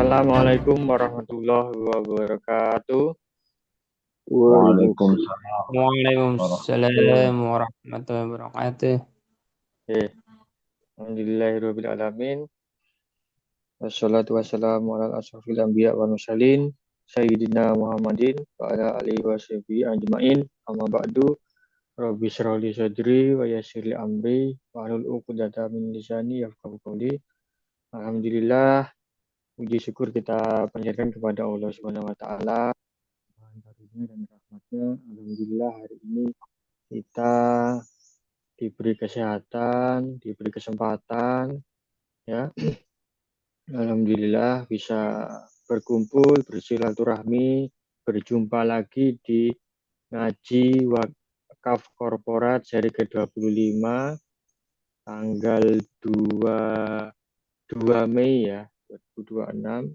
Assalamualaikum warahmatullahi wabarakatuh. Waalaikumsalam warahmatullahi Waalaikumsalam warahmatullahi wabarakatuh. Eh, Alhamdulillahirabbil alamin. Wassalatu wassalamu ala asrofil anbiya wal mursalin sayyidina Muhammadin wa ala alihi washabihi ajmain. Amma ba'du. Rabbi shrah li sadri wa yassir li amri wa hlul 'uqdatam min lisani yafqahu qawli. Alhamdulillah, puji syukur kita panjatkan kepada Allah Subhanahu wa taala karunia dan rahmatnya. Alhamdulillah hari ini kita diberi kesehatan, diberi kesempatan, ya. Alhamdulillah bisa berkumpul, bersilaturahmi, berjumpa lagi di ngaji wakaf korporat seri ke-25 tanggal 2 Mei ya, 2026.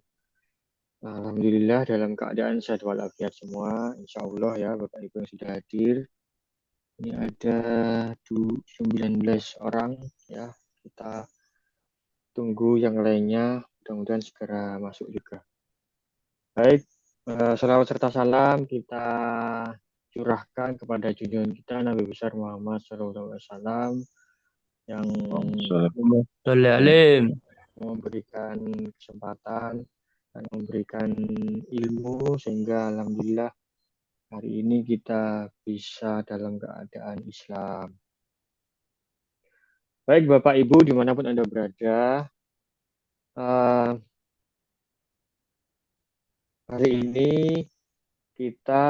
Alhamdulillah dalam keadaan sehat walafiat semua, insya Allah ya Bapak Ibu yang sudah hadir. Ini ada 19 orang ya, kita tunggu yang lainnya, mudah-mudahan segera masuk juga. Baik, selawat serta salam kita curahkan kepada junjungan kita Nabi besar Muhammad SAW yang Salli alim. memberikan kesempatan dan memberikan ilmu sehingga alhamdulillah hari ini kita bisa dalam keadaan Islam. Baik Bapak Ibu dimanapun Anda berada, hari ini kita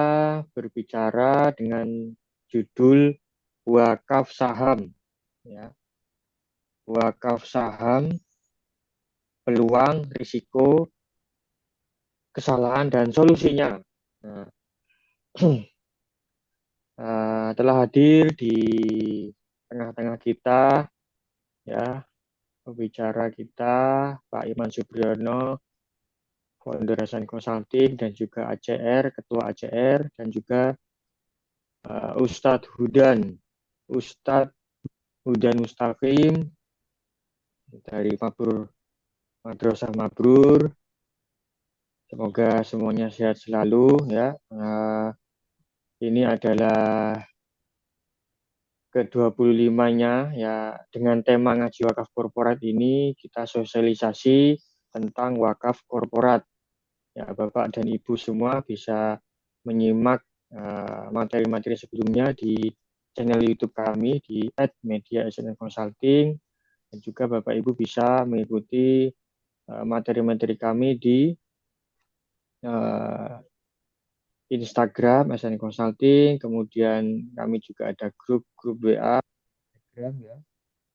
berbicara dengan judul wakaf saham, ya. Wakaf saham, peluang, risiko, kesalahan dan solusinya. Nah, telah hadir di tengah-tengah kita, ya, pembicara kita Pak Iman Subriyono, founder Hasan Consulting dan juga ACR, ketua ACR dan juga Ustadz Hudan Mustaqim dari Madrasah Mabrur. Semoga semuanya sehat selalu ya. Ini adalah ke-25-nya ya, dengan tema ngaji wakaf korporat ini kita sosialisasi tentang wakaf korporat. Ya, Bapak dan Ibu semua bisa menyimak materi-materi sebelumnya di channel YouTube kami di @media_consulting, dan juga Bapak Ibu bisa mengikuti materi-materi kami di Instagram SN Consulting, kemudian kami juga ada grup WA, Telegram ya,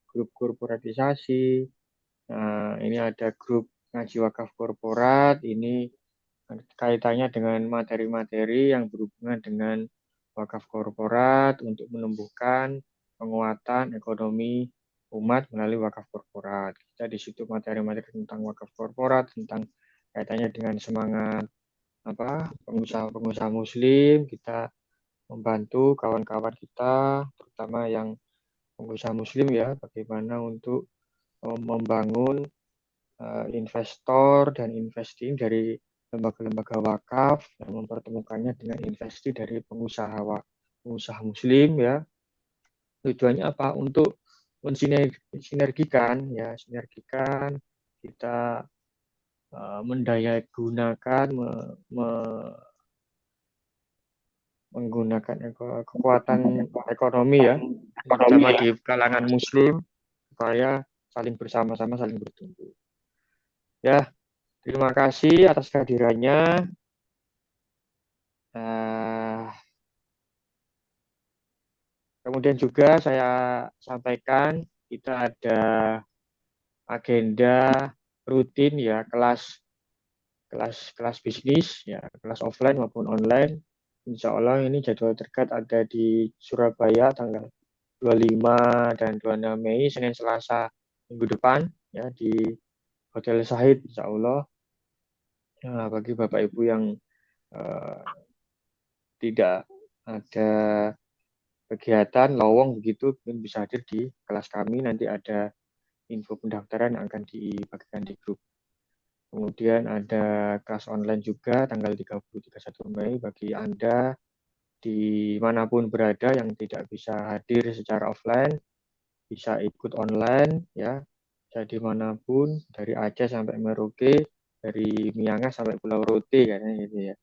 grup korporatisasi. Nah, ini ada grup ngaji wakaf korporat, ini kaitannya dengan materi-materi yang berhubungan dengan wakaf korporat untuk menumbuhkan penguatan ekonomi umat melalui wakaf korporat. Kita di situ materi-materi tentang wakaf korporat, tentang kaitannya dengan semangat pengusaha-pengusaha muslim, kita membantu kawan-kawan kita, terutama yang pengusaha muslim ya, bagaimana untuk membangun investor dan investing dari lembaga-lembaga wakaf dan mempertemukannya dengan investi dari pengusaha muslim ya. Tujuannya apa? Untuk mensinergikan ya, sinergikan kita mendaya gunakan menggunakan kekuatan ekonomi ya, terutama di kalangan muslim supaya saling bersama-sama, saling bertumbuh. Ya, terima kasih atas kehadirannya. Kemudian juga saya sampaikan kita ada agenda rutin ya, kelas bisnis ya, kelas offline maupun online. Insya Allah ini jadwal terdekat ada di Surabaya tanggal 25 dan 26 Mei, Senin Selasa minggu depan ya, di Hotel Sahid insya Allah. Nah, bagi Bapak Ibu yang tidak ada kegiatan lowong begitu, mungkin bisa hadir di kelas kami, nanti ada info pendaftaran yang akan dibagikan di grup. Kemudian ada kelas online juga tanggal 30-31 Mei bagi Anda dimanapun berada yang tidak bisa hadir secara offline, bisa ikut online ya. Jadi manapun dari Aceh sampai Merauke, dari Miangas sampai Pulau Rote katanya gitu ya.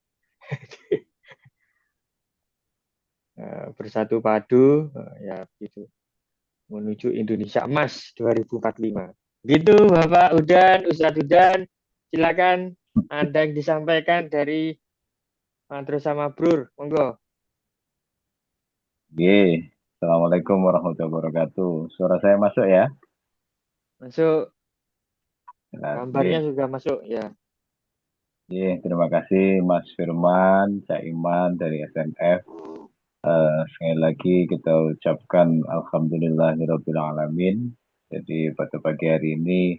Bersatu padu ya gitu menuju Indonesia Emas 2045. Gitu Bapak Udan, Ustadz Udan, silakan ada yang disampaikan dari Mantrus sama Brur, monggo. Assalamualaikum warahmatullahi wabarakatuh. Suara saya masuk ya? Masuk, Jelas. gambarnya juga masuk ya. Terima kasih Mas Firman, Cak Iman dari SNF. Sekali lagi kita ucapkan Alhamdulillahirabbil alamin. Jadi pada pagi hari ini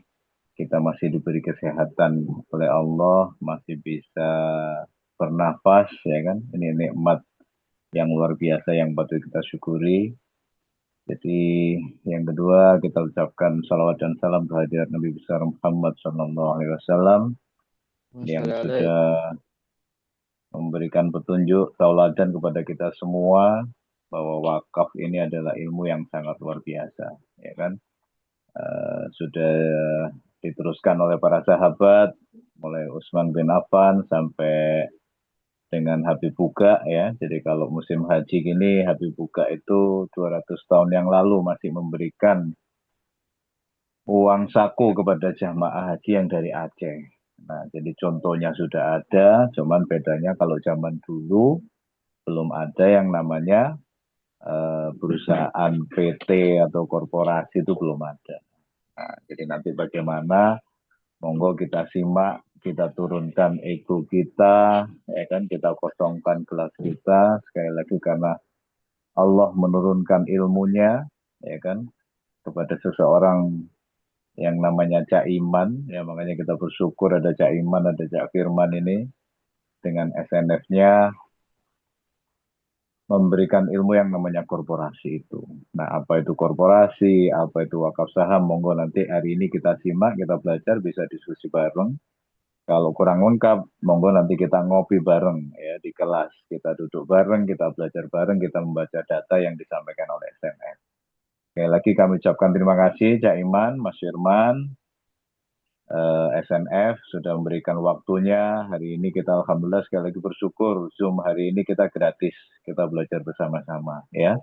kita masih diberi kesehatan oleh Allah, masih bisa bernafas, ya kan? Ini nikmat yang luar biasa yang patut kita syukuri. Jadi yang kedua kita ucapkan salawat dan salam kehadirat Nabi besar Muhammad Sallallahu Alaihi Wasallam yang Masyaallah. sudah memberikan petunjuk tauladan kepada kita semua bahwa wakaf ini adalah ilmu yang sangat luar biasa, ya kan? Sudah diteruskan oleh para sahabat, mulai Utsman bin Affan sampai dengan Habib Buka ya. Jadi kalau musim haji gini Habib Buka itu 200 tahun yang lalu masih memberikan uang saku kepada jamaah haji yang dari Aceh. Nah, jadi contohnya sudah ada, cuman bedanya kalau zaman dulu belum ada yang namanya perusahaan PT atau korporasi itu belum ada. Nah, jadi nanti bagaimana, monggo kita simak, kita turunkan ego kita, ya kan, kita kosongkan kelas kita, sekali lagi karena Allah menurunkan ilmunya, ya kan, kepada seseorang yang namanya Cak Iman, ya makanya kita bersyukur ada Cak Iman, ada Cak Firman ini dengan SNF-nya memberikan ilmu yang namanya korporasi itu. Nah, apa itu korporasi, apa itu wakaf saham, monggo nanti hari ini kita simak, kita belajar, bisa diskusi bareng. Kalau kurang lengkap, monggo nanti kita ngopi bareng ya di kelas. Kita duduk bareng, kita belajar bareng, kita membaca data yang disampaikan oleh SNF. Sekali lagi kami ucapkan terima kasih Cak Iman, Mas Firman, SNF sudah memberikan waktunya. Hari ini kita alhamdulillah sekali lagi bersyukur Zoom hari ini kita gratis. Kita belajar bersama-sama ya.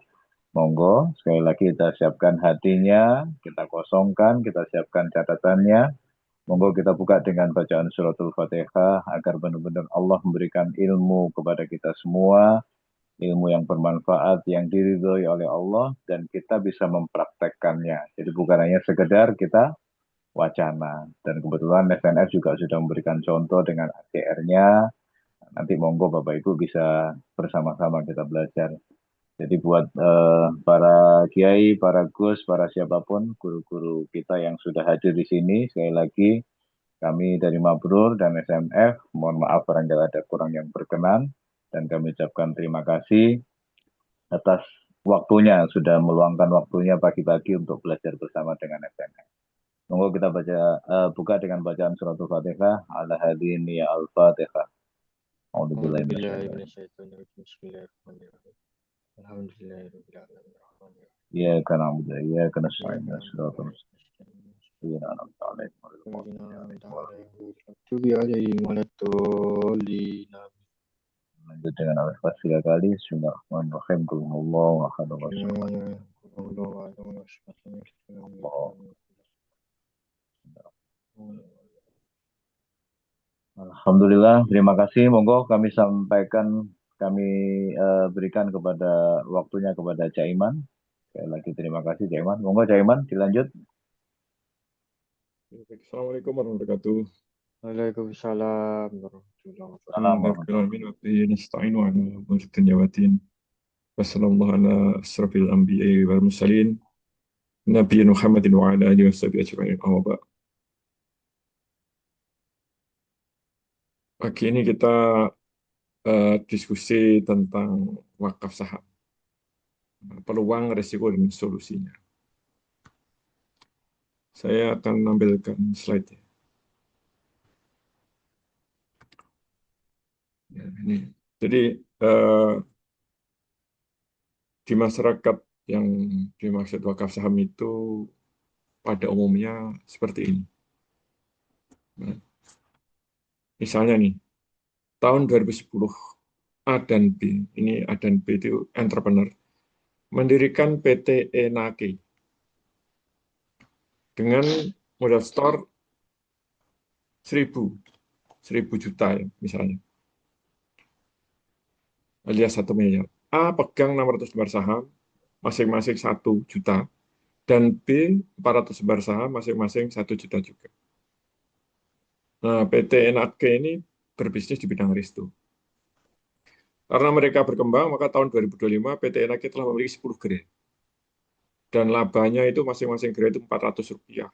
Monggo sekali lagi kita siapkan hatinya, kita kosongkan, kita siapkan catatannya. Monggo kita buka dengan bacaan suratul Fatihah agar benar-benar Allah memberikan ilmu kepada kita semua, ilmu yang bermanfaat, yang diridhoi oleh Allah dan kita bisa mempraktekkannya. Jadi bukan hanya sekedar kita wacana. Dan kebetulan SNF juga sudah memberikan contoh dengan ACR-nya. Nanti monggo Bapak Ibu bisa bersama-sama kita belajar. Jadi buat para kiai, para gus, para siapapun, guru-guru kita yang sudah hadir di sini, sekali lagi kami dari Mabrur dan SNF, mohon maaf barangkali ada kurang yang berkenan, dan kami ucapkan terima kasih atas waktunya, sudah meluangkan waktunya pagi-pagi untuk belajar bersama dengan SNF. Monggo kita buka dengan bacaan surat Al-Fatihah. Ala hadini ya Al-Fatihah. A'udzubillahi minasyaitonir Bismillahirrahmanirrahim. Bismillahirrahmanirrahim. Alhamdulillahirrahmanirrahim. Ya kana muda ya kana sa'in ya surat Bismillahirrahmanirrahim. al-Fatihah. Assalamualaikum Tubi alaihim walatolin. Lanjut dengan al-Fatihah 3 kali. Bismillahirrahmanirrahim. Qul huwallahu ahad. Alhamdulillah, terima kasih. Monggo kami sampaikan, kami berikan kepada waktunya kepada Cak Iman. Sekali lagi terima kasih Cak Iman. Monggo Cak Iman, dilanjut. Assalamualaikum warahmatullahi wabarakatuh. Waalaikumsalam warahmatullahi wabarakatuh. Alhamdulillahirabbil alamin nasta'inu ala umuri dunya waddin. Wassallallahu ala asrofil anbiya'i wal mursalin nabiyina Muhammadin wa ala alihi washabihi ajma'in. Amma ba'd. Pagi ini kita diskusi tentang wakaf saham, peluang, risiko, dan solusinya. Saya akan menampilkan slide-nya. Ini. Jadi di masyarakat yang dimaksud wakaf saham itu pada umumnya seperti ini. Nah, misalnya nih, tahun 2010 A dan B, ini A dan B itu entrepreneur, mendirikan PT Enake dengan modal store 1000 juta ya, misalnya, alias 1 miliar. A pegang 600 lembar saham, masing-masing 1 juta, dan B 400 lembar saham, masing-masing 1 juta juga. Nah, PT Enake ini berbisnis di bidang resto. Karena mereka berkembang, maka tahun 2025 PT Enake telah memiliki 10 gerai. Dan labanya itu masing-masing gerai itu Rp400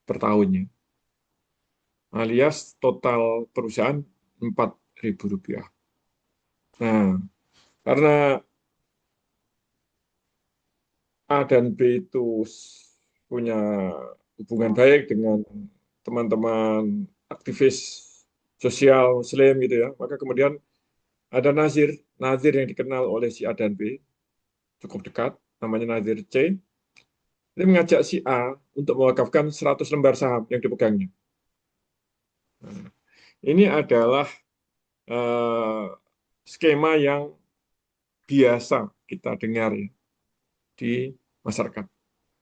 per tahunnya. Alias total perusahaan Rp4.000. Nah, karena A dan B itu punya hubungan baik dengan teman-teman aktivis sosial Muslim gitu ya, maka kemudian ada Nazir yang dikenal oleh si A dan B, cukup dekat, namanya Nazir C. Dia mengajak si A untuk mewakafkan 100 lembar saham yang dipegangnya. Nah, ini adalah skema yang biasa kita dengar ya, di masyarakat.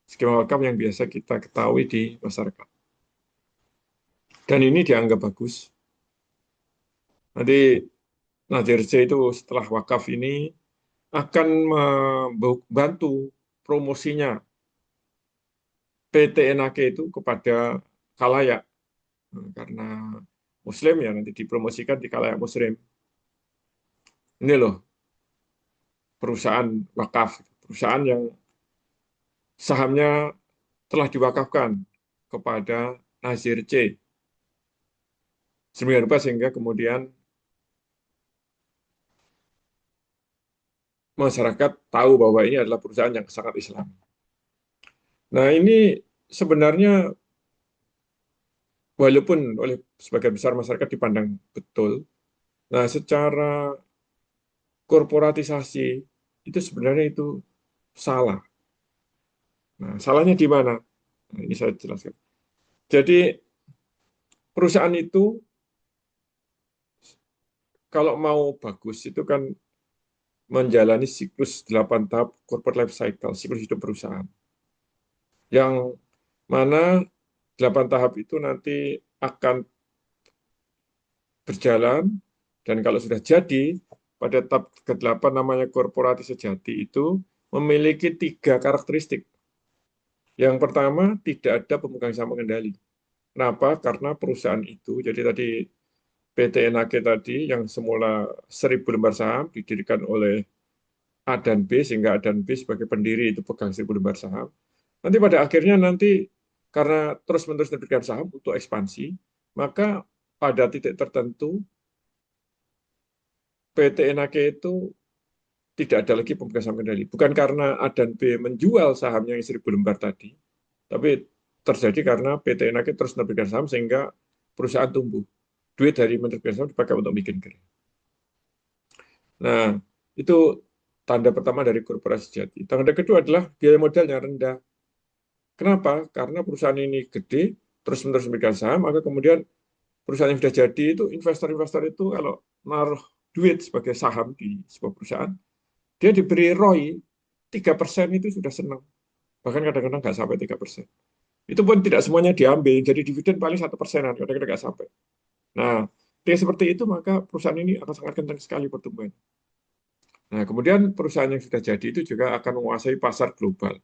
Skema wakaf yang biasa kita ketahui di masyarakat. Dan ini dianggap bagus. Nanti Nazir C itu setelah wakaf ini akan membantu promosinya PT Enake itu kepada khalayak. Nah, karena Muslim ya nanti dipromosikan di khalayak Muslim. Ini loh perusahaan wakaf, perusahaan yang sahamnya telah diwakafkan kepada Nazir C. Sedemikian rupa sehingga kemudian masyarakat tahu bahwa ini adalah perusahaan yang sangat Islam. Nah, ini sebenarnya walaupun oleh sebagian besar masyarakat dipandang betul, nah secara korporatisasi itu sebenarnya itu salah. Nah, salahnya di mana? Nah, ini saya jelaskan. Jadi perusahaan itu kalau mau bagus itu kan menjalani siklus 8 tahap corporate life cycle, siklus hidup perusahaan. Yang mana 8 tahap itu nanti akan berjalan, dan kalau sudah jadi, pada tahap ke-8 namanya korporasi sejati itu memiliki 3 karakteristik. Yang pertama, tidak ada pemegang saham pengendali. Kenapa? Karena perusahaan itu, jadi tadi PT Enake tadi yang semula 1000 lembar saham didirikan oleh A dan B, sehingga A dan B sebagai pendiri itu pegang 1000 lembar saham. Nanti pada akhirnya karena terus-menerus diberikan saham untuk ekspansi, maka pada titik tertentu PT Enake itu tidak ada lagi pemegang saham kendali. Bukan karena A dan B menjual sahamnya yang 1000 lembar tadi, tapi terjadi karena PT Enake terus menerbitkan saham sehingga perusahaan tumbuh. Duit dari menerbitkan saham dipakai untuk bikin gerai. Nah, itu tanda pertama dari korporasi sejati. Tanda kedua adalah biaya modalnya rendah. Kenapa? Karena perusahaan ini gede, terus-menerus memberikan saham, maka kemudian perusahaan yang sudah jadi itu, investor-investor itu kalau naruh duit sebagai saham di sebuah perusahaan, dia diberi ROI 3% itu sudah senang. Bahkan kadang-kadang nggak sampai 3%. Itu pun tidak semuanya diambil, jadi dividen paling 1%-an, kadang-kadang nggak sampai. Nah, dengan seperti itu, maka perusahaan ini akan sangat kencang sekali pertumbuhan. Nah, kemudian perusahaan yang sudah jadi itu juga akan menguasai pasar global.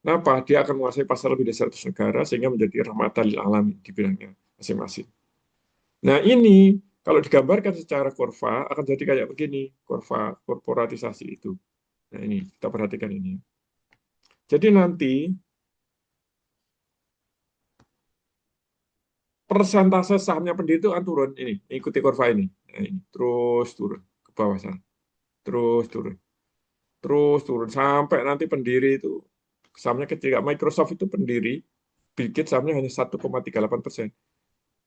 Kenapa? Dia akan menguasai pasar lebih dari 100 negara, sehingga menjadi rahmatan lil alamin di bidangnya masing-masing. Nah, ini kalau digambarkan secara kurva akan jadi kayak begini, kurva korporatisasi itu. Nah, ini kita perhatikan ini. Jadi nanti persentase sahamnya pendiri itu akan turun, ini ikuti kurva ini. Nah, ini terus turun ke bawah sana. Terus turun sampai nanti pendiri itu sahamnya kecil. Microsoft itu pendiri, Bill Gates sahamnya hanya 1,38%.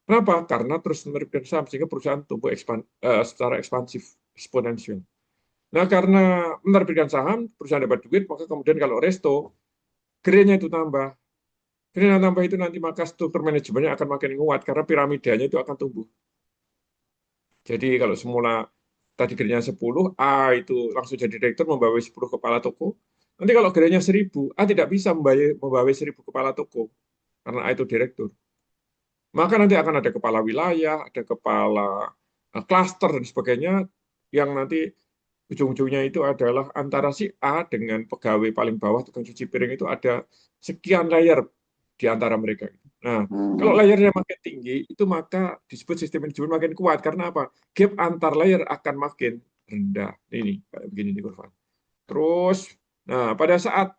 Kenapa? Karena terus menerbitkan saham sehingga perusahaan tumbuh secara ekspansif, eksponensial. Nah, karena menerbitkan saham, perusahaan dapat duit, maka kemudian kalau resto, gearnya itu tambah. Gearnya tambah itu nanti maka struktur manajemennya akan makin kuat karena piramidanya itu akan tumbuh. Jadi kalau semula tadi gearnya 10, A itu langsung jadi direktur membawai 10 kepala toko. Nanti kalau gearnya 1000, A tidak bisa membawai 1000 kepala toko karena A itu direktur. Maka nanti akan ada kepala wilayah, ada kepala klaster dan sebagainya yang nanti ujung-ujungnya itu adalah antara si A dengan pegawai paling bawah tukang cuci piring itu ada sekian layer di antara mereka. Nah, kalau layernya makin tinggi, itu maka disebut sistem manajemen makin kuat. Karena apa? Gap antar layer akan makin rendah. Ini, kayak begini di kurva. Terus, nah pada saat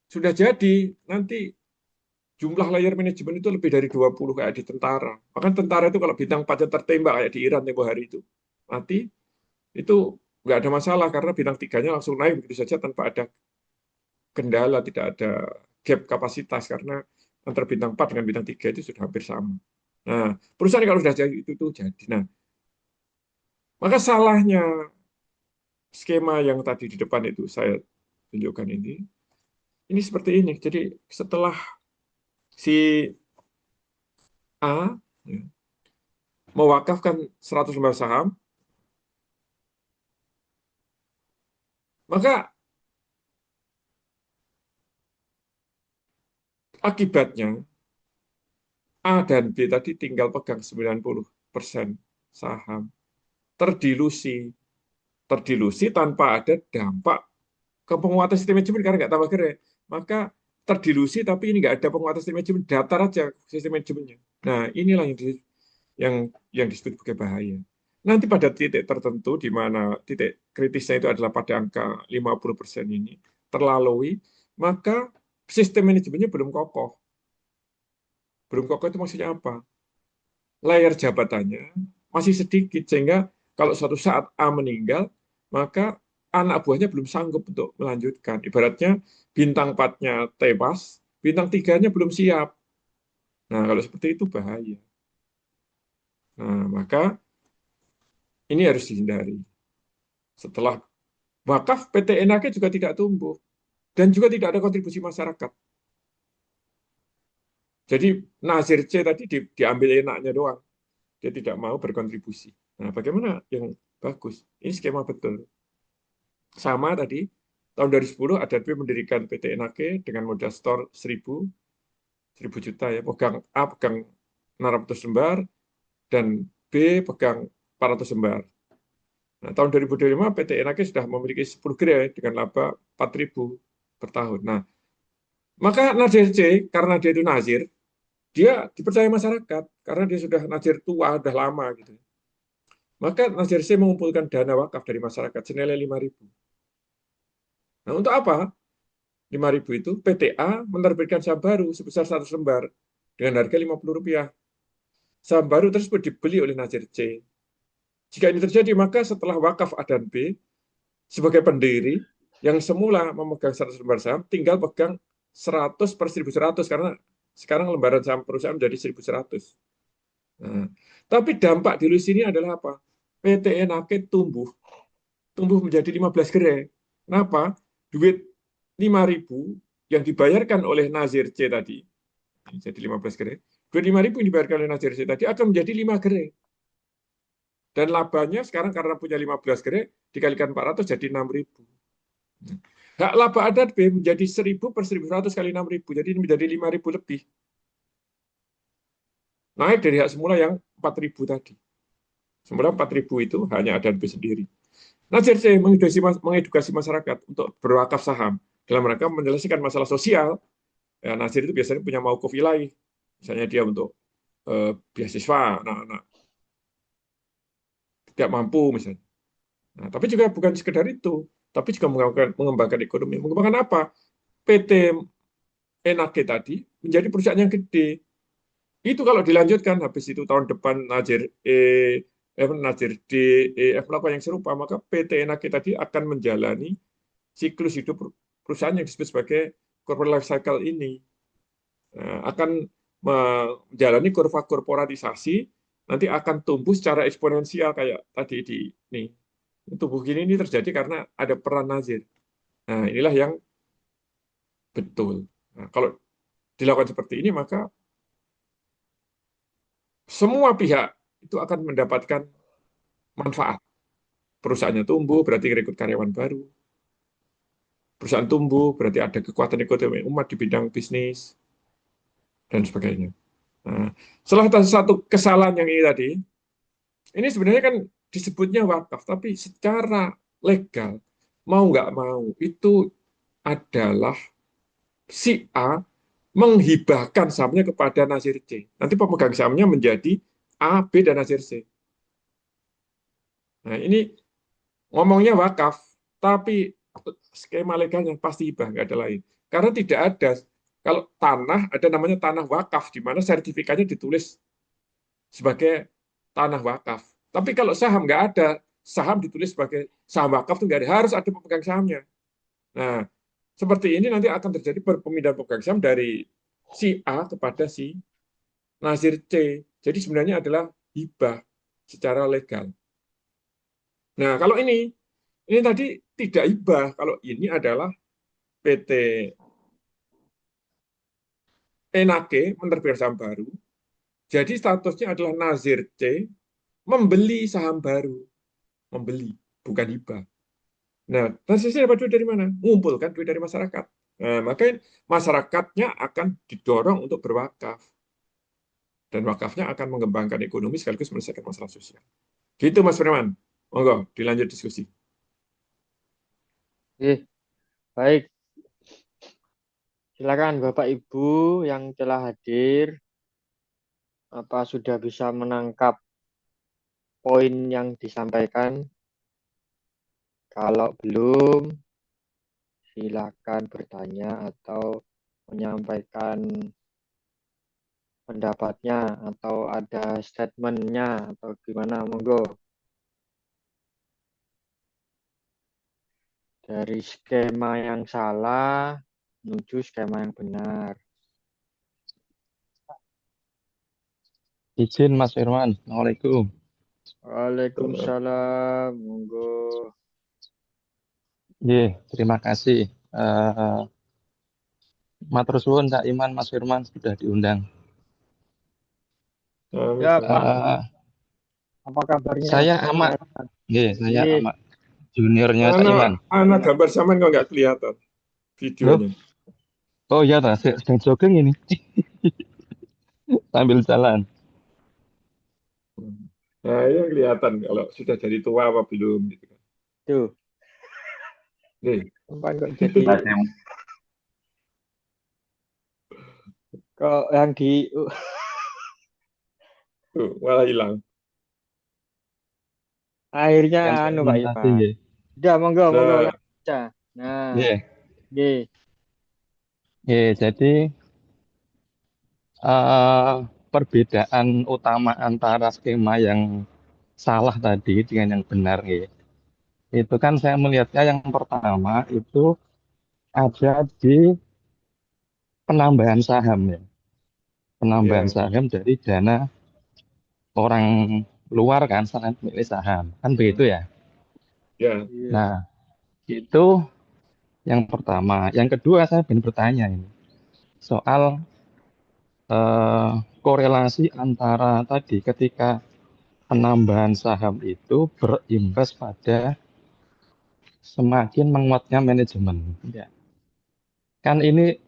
sudah jadi, nanti jumlah layer manajemen itu lebih dari 20 kayak di tentara. Bahkan tentara itu kalau bintang 4-nya tertembak kayak di Iran tempo hari itu, mati, itu nggak ada masalah karena bintang 3-nya langsung naik begitu saja tanpa ada kendala, tidak ada gap kapasitas karena antara bintang 4 dengan bintang 3 itu sudah hampir sama. Nah, perusahaan kalau sudah jadi itu jadi. Nah, maka salahnya skema yang tadi di depan itu saya tunjukkan ini seperti ini. Jadi setelah si A ya, mewakafkan 100 lembar saham, maka akibatnya A dan B tadi tinggal pegang 90% saham. Terdilusi. Terdilusi tanpa ada dampak ke penguatan sistem manajemen karena nggak tambah gerai. Maka terdilusi tapi ini nggak ada penguatan sistem manajemen, datar aja sistem manajemennya. Nah, inilah yang disebut sebagai bahaya. Nanti pada titik tertentu di mana titik kritisnya itu adalah pada angka 50% ini terlalui, maka sistem manajemennya belum kokoh. Belum kokoh itu maksudnya apa? Layar jabatannya masih sedikit, sehingga kalau suatu saat A meninggal, maka anak buahnya belum sanggup untuk melanjutkan. Ibaratnya bintang 4-nya tewas, bintang 3-nya belum siap. Nah, kalau seperti itu bahaya. Nah, maka ini harus dihindari. Setelah wakaf, PT NAG juga tidak tumbuh. Dan juga tidak ada kontribusi masyarakat. Jadi Nazir C tadi diambil enaknya doang. Dia tidak mau berkontribusi. Nah, bagaimana yang bagus? Ini skema betul. Sama tadi, tahun 2010 ADB mendirikan PT NAG dengan modal store 1000 juta ya. A pegang 600 lembar, dan B pegang 400 lembar. Nah, tahun 2025 PT NAG sudah memiliki 10 gerai dengan laba 4.000 per tahun. Nah, maka Nazir C, karena dia itu Nazir, dia dipercaya masyarakat karena dia sudah Nazir tua, sudah lama gitu. Maka Nazir C mengumpulkan dana wakaf dari masyarakat senilai 5.000. Nah, untuk apa? 5.000 itu PTA menerbitkan saham baru sebesar 100 lembar dengan harga Rp50. Saham baru tersebut dibeli oleh Nazir C. Jika ini terjadi, maka setelah wakaf A dan B, sebagai pendiri yang semula memegang 100 lembar saham, tinggal pegang 100 per 1.100 karena sekarang lembaran saham perusahaan menjadi 1.100. Nah, tapi dampak di sini adalah apa? PT NAG tumbuh menjadi 15 gerai. Kenapa? Duit 5.000 yang dibayarkan oleh Nazir C tadi, jadi 15 gerai, duit 5.000 yang dibayarkan oleh Nazir C tadi akan menjadi 5 gerai. Dan labanya sekarang karena punya 15 gerai, dikalikan 400 jadi 6.000. Hak laba adat B menjadi 1.000 per 1.100 kali 6.000, jadi ini menjadi 5.000 lebih. Naik dari hak semula yang 4.000 tadi. Semula 4.000 itu hanya adat B sendiri. Nazir C mengedukasi masyarakat untuk berwakaf saham dalam rangka menyelesaikan masalah sosial. Ya, Nazir itu biasanya punya mauquf ilahi. Misalnya dia untuk beasiswa anak-anak tidak mampu misalnya. Nah, tapi juga bukan sekedar itu, tapi juga mengembangkan ekonomi. Mengembangkan apa? PT NAG tadi menjadi perusahaan yang gede. Itu kalau dilanjutkan habis itu tahun depan Nazir Nazir D, F melakukan yang serupa, maka PT NAG tadi akan menjalani siklus hidup perusahaan yang disebut sebagai corporate life cycle ini. Nah, akan menjalani kurva korporatisasi, nanti akan tumbuh secara eksponensial kayak tadi di nih. Tumbuh gini ini terjadi karena ada peran nazir. Nah, inilah yang betul. Nah, kalau dilakukan seperti ini, maka semua pihak itu akan mendapatkan manfaat. Perusahaannya tumbuh, berarti rekrut karyawan baru. Perusahaan tumbuh, berarti ada kekuatan ekonomi umat di bidang bisnis, dan sebagainya. Nah, setelah satu kesalahan yang ini tadi, ini sebenarnya kan disebutnya wakaf, tapi secara legal, mau nggak mau, itu adalah si A menghibahkan sahamnya kepada Nasir C. Nanti pemegang sahamnya menjadi A, B, dan Nasir C. Nah, ini ngomongnya wakaf, tapi skema legalnya pasti hibah, nggak ada lain. Karena tidak ada, kalau tanah, ada namanya tanah wakaf, di mana sertifikatnya ditulis sebagai tanah wakaf. Tapi kalau saham nggak ada, saham ditulis sebagai saham wakaf itu nggak ada, harus ada pemegang sahamnya. Nah, seperti ini nanti akan terjadi pemindahan pemegang saham dari si A kepada si Nasir C. Jadi sebenarnya adalah hibah secara legal. Nah, kalau ini tadi tidak hibah. Kalau ini adalah PT Enake menerbitkan saham baru. Jadi statusnya adalah Nasir C membeli saham baru. Membeli, bukan hibah. Nah, transisi dapat duit dari mana? Ngumpulkan duit dari masyarakat. Nah, maka masyarakatnya akan didorong untuk berwakaf. Dan wakafnya akan mengembangkan ekonomi sekaligus menyelesaikan masalah sosial. Gitu, Mas Firman. Monggo, dilanjut diskusi. Baik. Silakan Bapak Ibu yang telah hadir. Apa sudah bisa menangkap poin yang disampaikan? Kalau belum, silakan bertanya atau menyampaikan pendapatnya atau ada statementnya atau gimana, monggo. Dari skema yang salah menuju skema yang benar. Izin Mas Firman. Assalamualaikum. Waalaikumsalam, monggo. Terima kasih. Matur suwun Kak Iman, Mas Firman sudah diundang. Ya, Pak. Apa kabarnya? Saya Ahmad. Saya Ahmad. Juniornya Kak Iman. Anak gambar saman kok nggak kelihatan videonya. Oh iya, sedang jogging ini. Sambil jalan. Nah, ini kelihatan kalau sudah jadi tua apa belum gitu kan. Tuh. Nih. Kok jadi kok yang di Tuh, malah hilang. akhirnya anu Pak Ipan. Udah, monggo baca. Nah. Jadi perbedaan utama antara skema yang salah tadi dengan yang benar itu kan saya melihatnya yang pertama itu ada di penambahan saham ya. Penambahan saham dari dana orang luar kan sangat milik saham. Kan begitu ya? Nah, itu yang pertama. Yang kedua saya ingin bertanya ini soal korelasi antara tadi ketika penambahan saham itu berimbas pada semakin menguatnya manajemen. Ya. Kan ini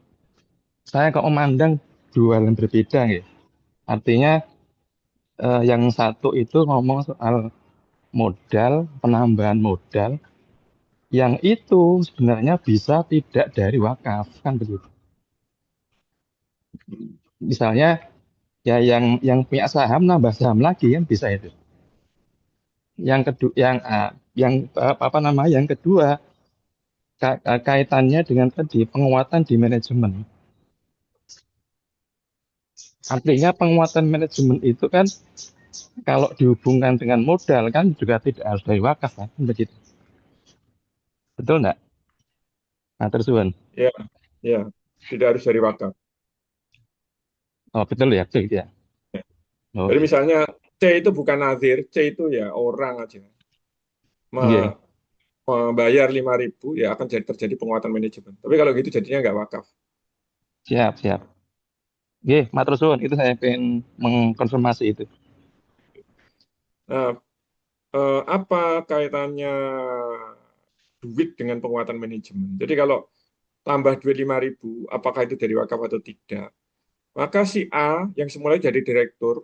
saya kok memandang dua hal yang berbeda ya. Artinya yang satu itu ngomong soal modal, penambahan modal, yang itu sebenarnya bisa tidak dari wakaf, kan begitu. Misalnya ya yang punya saham nambah saham lagi kan bisa itu. Yang kedua yang kedua kaitannya dengan tadi penguatan di manajemen. Artinya penguatan manajemen itu kan kalau dihubungkan dengan modal kan juga tidak harus dari wakaf kan begitu. Betul enggak? Nah, terus Ya, tidak harus dari wakaf. Oh, betul ya, betul gitu ya. Jadi Oke. misalnya C itu bukan nazir, C itu ya orang aja. Oke. Membayar 5.000 ya akan terjadi penguatan manajemen. Tapi kalau gitu jadinya nggak wakaf. Siap, siap. Oke, matur suwun. Itu saya pengen mengkonfirmasi itu. Nah, apa kaitannya duit dengan penguatan manajemen? Jadi kalau tambah duit 5.000, apakah itu dari wakaf atau tidak? Maka si A yang semula jadi direktur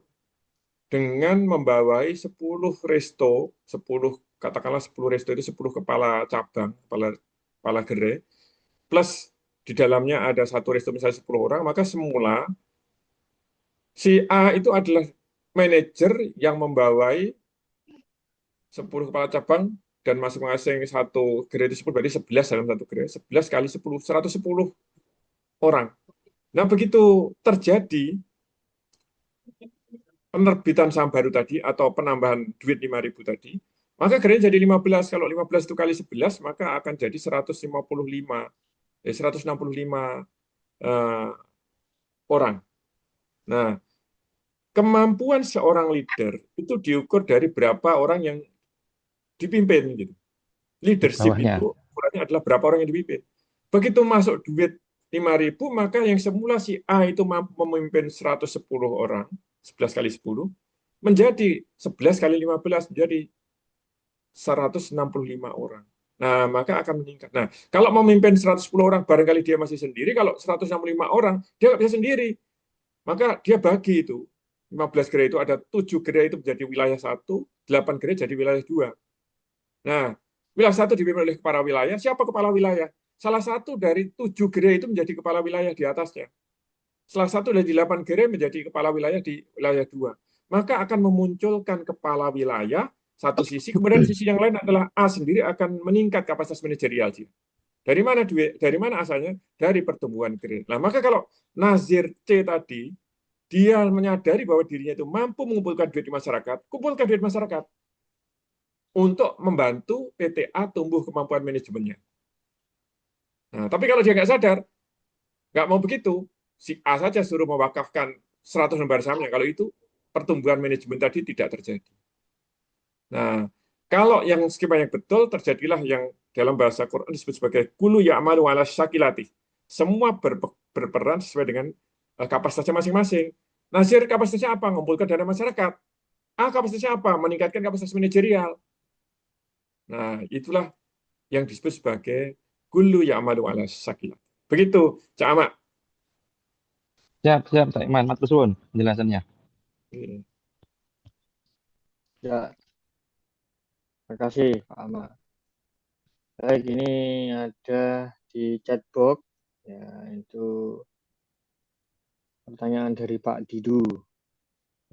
dengan membawai 10 resto, 10 katakanlah 10 resto itu 10 kepala cabang, kepala gerai, plus di dalamnya ada satu resto misalnya 10 orang, maka semula si A itu adalah manajer yang membawai 10 kepala cabang dan masing-masing satu gerai tersebut berarti 11 dalam satu gerai, 11 kali 10, 110 orang. Nah, begitu terjadi penerbitan saham baru tadi atau penambahan duit 5.000 tadi, maka gerainya jadi 15. Kalau 15 itu kali 11, maka akan jadi 155, 165 orang. Nah, kemampuan seorang leader itu diukur dari berapa orang yang dipimpin gitu. Di Leadership bawahnya. itu ukurannya adalah berapa orang yang dipimpin. Begitu masuk duit 5.000, maka yang semula si A itu mampu memimpin 110 orang, 11 kali 10, menjadi 11 kali 15, menjadi 165 orang. Nah, maka akan meningkat. Nah, kalau memimpin 110 orang, barangkali dia masih sendiri. Kalau 165 orang, dia nggak bisa sendiri. Maka dia bagi itu. 15 gerai itu ada 7 gerai itu menjadi wilayah 1, 8 gerai jadi wilayah 2. Nah, wilayah 1 dipimpin oleh kepala wilayah. Siapa kepala wilayah? Salah satu dari 7 gerai itu menjadi kepala wilayah di atasnya. Salah satu dari 8 gerai menjadi kepala wilayah di wilayah 2. Maka akan memunculkan kepala wilayah satu sisi, kemudian sisi yang lain adalah A sendiri akan meningkat kapasitas manajerial. Dari mana duit? Dari mana asalnya? Dari pertumbuhan gerai. Nah, maka kalau Nazir C tadi, dia menyadari bahwa dirinya itu mampu mengumpulkan duit di masyarakat, kumpulkan duit masyarakat untuk membantu PTA tumbuh kemampuan manajemennya. Nah, tapi kalau dia nggak sadar, nggak mau begitu, si A saja suruh mewakafkan 100 lembar sahamnya. Kalau itu pertumbuhan manajemen tadi tidak terjadi. Nah, kalau yang skema yang betul, terjadilah yang dalam bahasa Quran disebut sebagai kulu ya'malu ala syakilati. Semua berperan sesuai dengan kapasitasnya masing-masing. Nazir kapasitasnya apa? Mengumpulkan dana masyarakat. A kapasitasnya apa? Meningkatkan kapasitas manajerial. Nah, itulah yang disebut sebagai kulu ya'malu ala syakilati. Begitu, Cak Amak. Siap, siap, Cak Iman. Matur suwun penjelasannya. Ya, terima kasih Pak Ahmad. Baik, ini ada di chatbox, ya itu pertanyaan dari Pak Didu.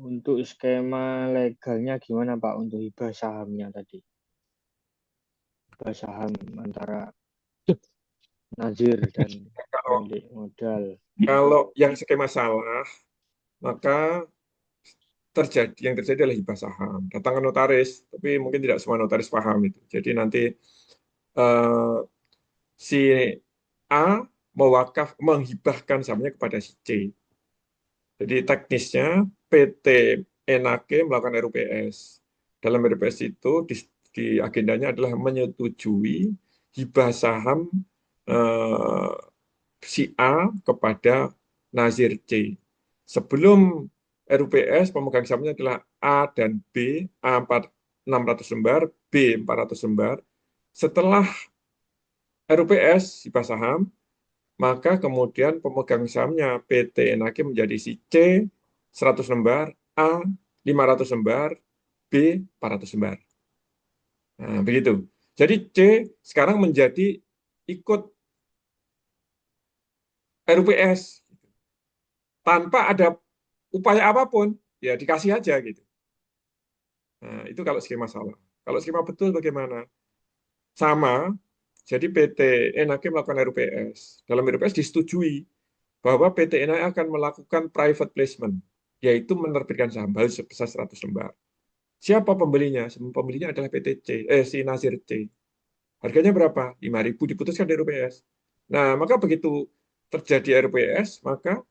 Untuk skema legalnya gimana Pak untuk hibah sahamnya tadi? Hibah saham antara Nazir dan pemilik modal. Kalau yang skema salah, maka yang terjadi adalah hibah saham. Datangkan notaris, tapi mungkin tidak semua notaris paham itu. Jadi nanti si A menghibahkan sahamnya kepada si C. Jadi teknisnya PT Enake melakukan RUPS. Dalam RUPS itu di agendanya adalah menyetujui hibah saham si A kepada Nazir C. Sebelum RUPS, pemegang sahamnya adalah A dan B, A 600 lembar, B 400 lembar. Setelah RUPS, hibah saham, maka kemudian pemegang sahamnya PT Enake menjadi si C 100 lembar, A 500 lembar, B 400 lembar. Nah, begitu. Jadi C sekarang menjadi ikut RUPS tanpa ada upaya apapun, ya dikasih aja gitu. Nah, itu kalau skema salah. Kalau skema betul bagaimana? Sama, jadi PT Enake melakukan RUPS. Dalam RUPS disetujui bahwa PT Enake akan melakukan private placement, yaitu menerbitkan saham baru sebesar 100 lembar. Siapa pembelinya? Pembelinya adalah si Nazir C. Harganya berapa? 5.000 diputuskan di RUPS. Nah, maka begitu terjadi RUPS, maka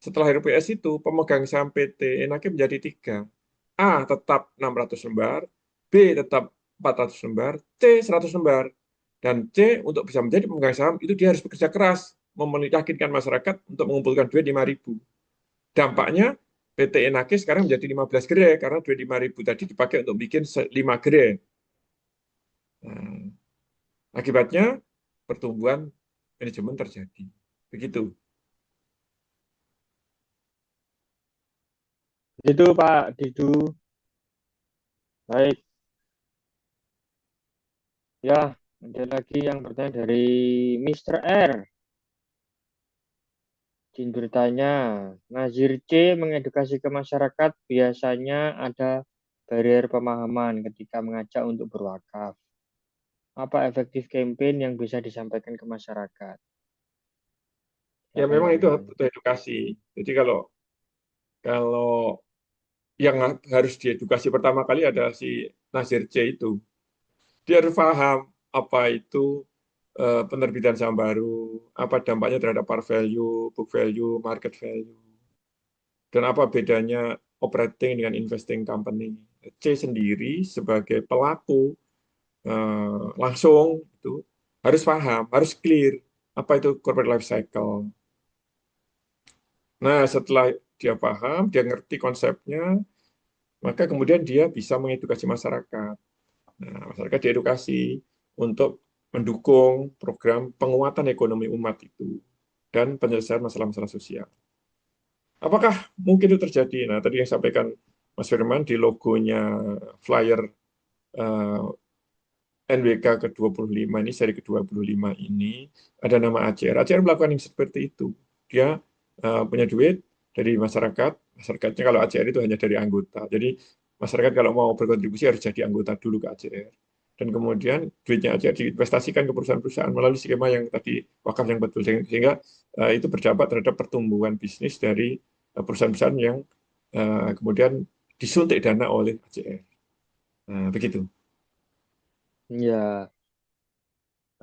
setelah RPS itu pemegang saham PT Enakim menjadi 3. A tetap 600 lembar, B tetap 400 lembar, C 100 lembar. Dan C untuk bisa menjadi pemegang saham itu dia harus bekerja keras, meyakinkan masyarakat untuk mengumpulkan duit 5.000. Dampaknya PT Enakim sekarang menjadi 15 gerai karena duit 5.000 tadi dipakai untuk bikin 5 gerai. Nah, akibatnya pertumbuhan manajemen terjadi. Begitu. Itu Pak Didu. Baik. Ya, ada lagi yang bertanya dari Mr. R. Izin bertanya, Nazir C mengedukasi ke masyarakat biasanya ada barrier pemahaman ketika mengajak untuk berwakaf. Apa efektif campaign yang bisa disampaikan ke masyarakat? Ya Silakan, memang Pak itu Iman. butuh edukasi. Jadi kalau yang harus diedukasi pertama kali adalah si Nazir C itu. Dia harus paham apa itu penerbitan saham baru, apa dampaknya terhadap par value, book value, market value, dan apa bedanya operating dengan investing company. C sendiri sebagai pelaku langsung itu harus paham, harus clear apa itu corporate life cycle. Nah, setelah dia paham, dia ngerti konsepnya, maka kemudian dia bisa mengedukasi masyarakat. Nah, masyarakat diedukasi untuk mendukung program penguatan ekonomi umat itu dan penyelesaian masalah-masalah sosial. Apakah mungkin itu terjadi? Nah, tadi yang sampaikan Mas Firman di logonya flyer NWK ke-25 ini, seri ke-25 ini, ada nama ACR. ACR melakukan yang seperti itu. Dia punya duit dari masyarakat. Masyarakatnya kalau ACR itu hanya dari anggota. Jadi masyarakat kalau mau berkontribusi harus jadi anggota dulu ke ACR. Dan kemudian duitnya ACR diinvestasikan ke perusahaan-perusahaan melalui skema yang tadi wakaf yang betul. Sehingga itu berdampak terhadap pertumbuhan bisnis dari perusahaan-perusahaan yang kemudian disuntik dana oleh ACR. Nah, begitu. Ya,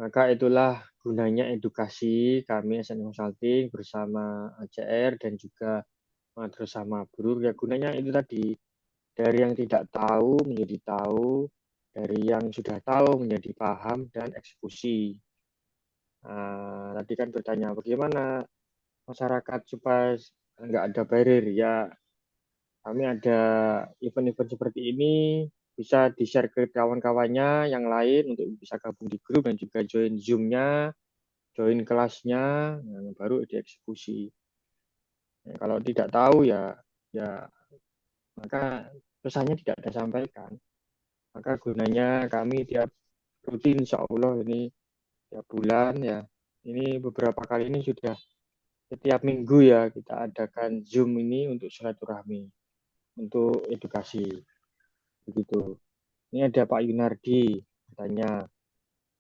maka itulah gunanya edukasi kami SN Consulting bersama ACR dan juga bersama Brur. Ya, gunanya itu tadi, dari yang tidak tahu menjadi tahu, dari yang sudah tahu menjadi paham dan eksekusi. Tadi kan bertanya bagaimana masyarakat supaya nggak ada barrier. Ya, kami ada event-event seperti ini, bisa di-share ke kawan-kawannya yang lain untuk bisa gabung di grup dan juga join Zoom-nya, join kelasnya, nah, baru dieksekusi. Ya, kalau tidak tahu ya maka pesannya tidak ada sampaikan. Maka gunanya kami tiap rutin insya Allah ini tiap bulan ya. Ini beberapa kali ini sudah setiap minggu ya kita adakan Zoom ini untuk silaturahmi, untuk edukasi. Begitu. Ini ada Pak Yunardi, katanya,